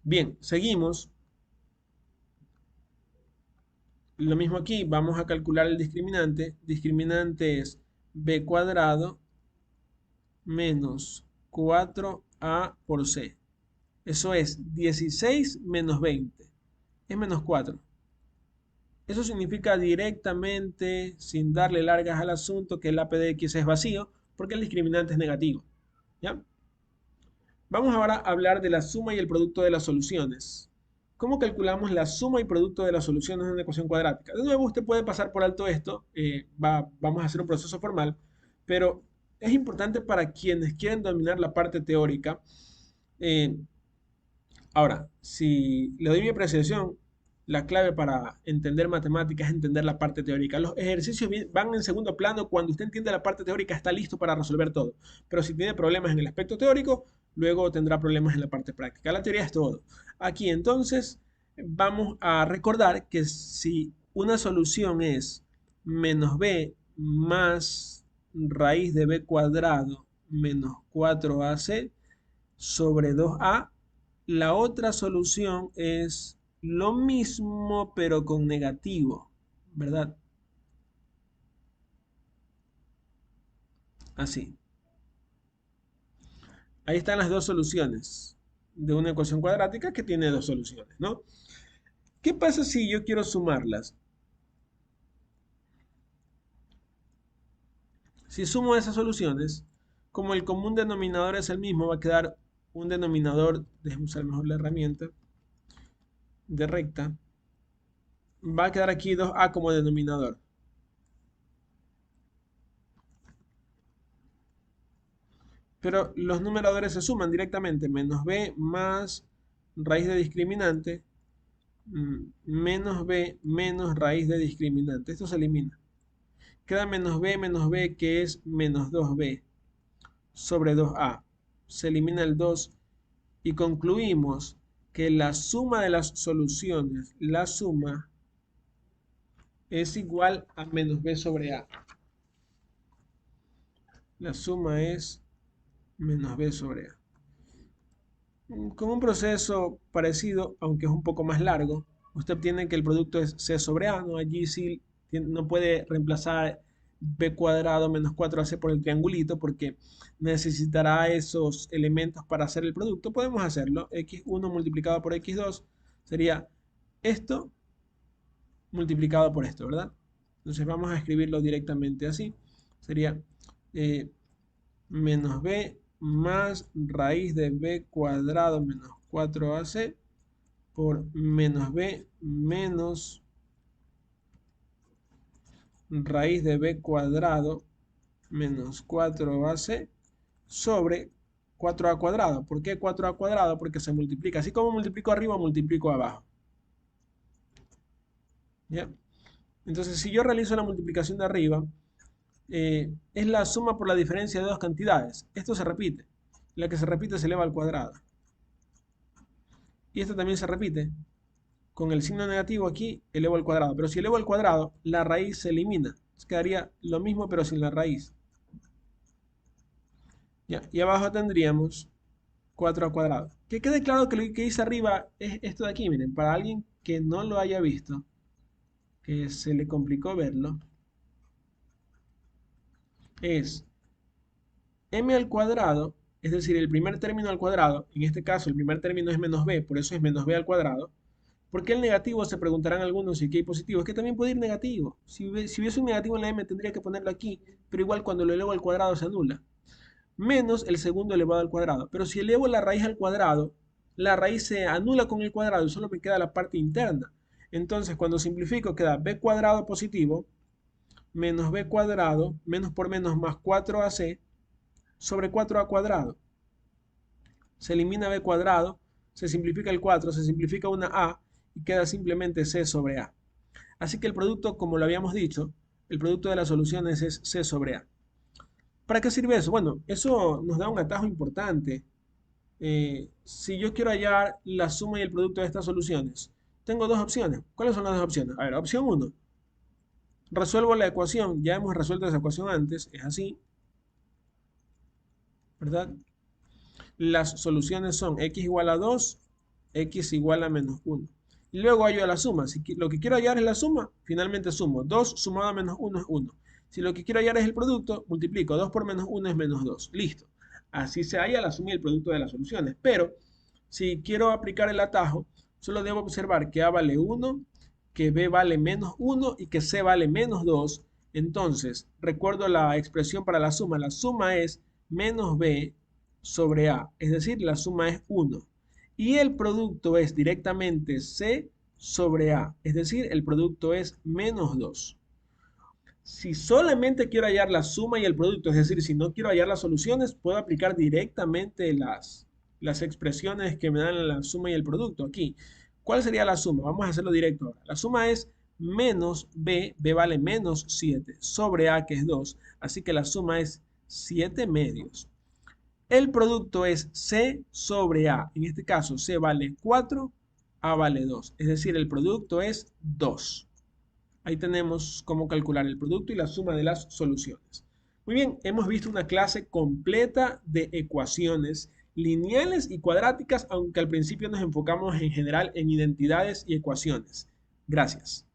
Bien, seguimos. Lo mismo aquí, vamos a calcular el discriminante. Discriminante es b cuadrado menos 4a por c. Eso es 16 menos 20. Es menos 4. Eso significa directamente, sin darle largas al asunto, que el AP de X es vacío, porque el discriminante es negativo. ¿Ya? Vamos ahora a hablar de la suma y el producto de las soluciones. ¿Cómo calculamos la suma y producto de las soluciones de una ecuación cuadrática? De nuevo, usted puede pasar por alto esto, vamos a hacer un proceso formal, pero es importante para quienes quieren dominar la parte teórica. eh, Ahora, si le doy mi apreciación, la clave para entender matemáticas es entender la parte teórica. Los ejercicios van en segundo plano. Cuando usted entiende la parte teórica, está listo para resolver todo. Pero si tiene problemas en el aspecto teórico, luego tendrá problemas en la parte práctica. La teoría es todo. Aquí entonces vamos a recordar que si una solución es menos b más raíz de b cuadrado menos 4ac sobre 2a, la otra solución es lo mismo pero con negativo, ¿verdad? Así. Ahí están las dos soluciones de una ecuación cuadrática que tiene dos soluciones, ¿no? ¿Qué pasa si yo quiero sumarlas? Si sumo esas soluciones, como el común denominador es el mismo, va a quedar un denominador, déjeme usar mejor la herramienta, de recta, va a quedar aquí 2a como denominador. Pero los numeradores se suman directamente, menos b más raíz de discriminante, menos b menos raíz de discriminante. Esto se elimina. Queda menos b que es menos 2b sobre 2a. Se elimina el 2 y concluimos que la suma de las soluciones, la suma es igual a menos b sobre a. La suma es menos b sobre a. Con un proceso parecido, aunque es un poco más largo, usted obtiene que el producto es c sobre a, ¿no? Allí sí no puede reemplazar b cuadrado menos 4ac por el triangulito porque necesitará esos elementos para hacer el producto. Podemos hacerlo. X1 multiplicado por X2 sería esto multiplicado por esto, ¿verdad? Entonces vamos a escribirlo directamente así. Sería menos b más raíz de b cuadrado menos 4ac por menos b menos raíz de b cuadrado menos 4ac sobre 4a cuadrado. ¿Por qué 4a cuadrado? Porque se multiplica. Así como multiplico arriba, multiplico abajo. ¿Ya? Entonces, si yo realizo la multiplicación de arriba, es la suma por la diferencia de dos cantidades. Esto se repite. La que se repite se eleva al cuadrado. Y esto también se repite. Con el signo negativo aquí, elevo al cuadrado. Pero si elevo al cuadrado, la raíz se elimina. Entonces quedaría lo mismo, pero sin la raíz. ¿Ya? Y abajo tendríamos 4 al cuadrado. Que quede claro que lo que hice arriba es esto de aquí. Miren, para alguien que no lo haya visto, que se le complicó verlo, es m al cuadrado, es decir, el primer término al cuadrado. En este caso, el primer término es menos b, por eso es menos b al cuadrado. ¿Por qué el negativo? Se preguntarán algunos, y aquí hay positivo. Es que también puede ir negativo. Si hubiese un negativo en la m, tendría que ponerlo aquí, pero igual cuando lo elevo al cuadrado se anula. Menos el segundo elevado al cuadrado. Pero si elevo la raíz al cuadrado, la raíz se anula con el cuadrado y solo me queda la parte interna. Entonces, cuando simplifico, queda b cuadrado positivo menos b cuadrado, menos por menos más 4ac, sobre 4a cuadrado. Se elimina b cuadrado, se simplifica el 4, se simplifica una a y queda simplemente c sobre a. Así que el producto, como lo habíamos dicho, el producto de las soluciones es c sobre a. ¿Para qué sirve eso? Bueno, eso nos da un atajo importante. Si yo quiero hallar la suma y el producto de estas soluciones, tengo dos opciones. ¿Cuáles son las dos opciones? A ver, opción 1. Resuelvo la ecuación. Ya hemos resuelto esa ecuación antes. Es así. ¿Verdad? Las soluciones son x igual a 2, x igual a menos 1. Y luego hallo la suma. Si lo que quiero hallar es la suma, finalmente sumo. 2 sumado a menos 1 es 1. Si lo que quiero hallar es el producto, multiplico. 2 por menos 1 es menos 2. Listo. Así se halla la suma y el producto de las soluciones. Pero si quiero aplicar el atajo, solo debo observar que a vale 1, que b vale menos 1 y que c vale menos 2. Entonces, recuerdo la expresión para la suma. La suma es menos b sobre a, es decir, la suma es 1. Y el producto es directamente c sobre a, es decir, el producto es menos 2. Si solamente quiero hallar la suma y el producto, es decir, si no quiero hallar las soluciones, puedo aplicar directamente las expresiones que me dan la suma y el producto aquí. ¿Cuál sería la suma? Vamos a hacerlo directo ahora. La suma es menos b, b vale menos 7, sobre a, que es 2. Así que la suma es 7 medios. El producto es c sobre a. En este caso, c vale 4, a vale 2. Es decir, el producto es 2. Ahí tenemos cómo calcular el producto y la suma de las soluciones. Muy bien, hemos visto una clase completa de ecuaciones lineales y cuadráticas, aunque al principio nos enfocamos en general en identidades y ecuaciones. Gracias.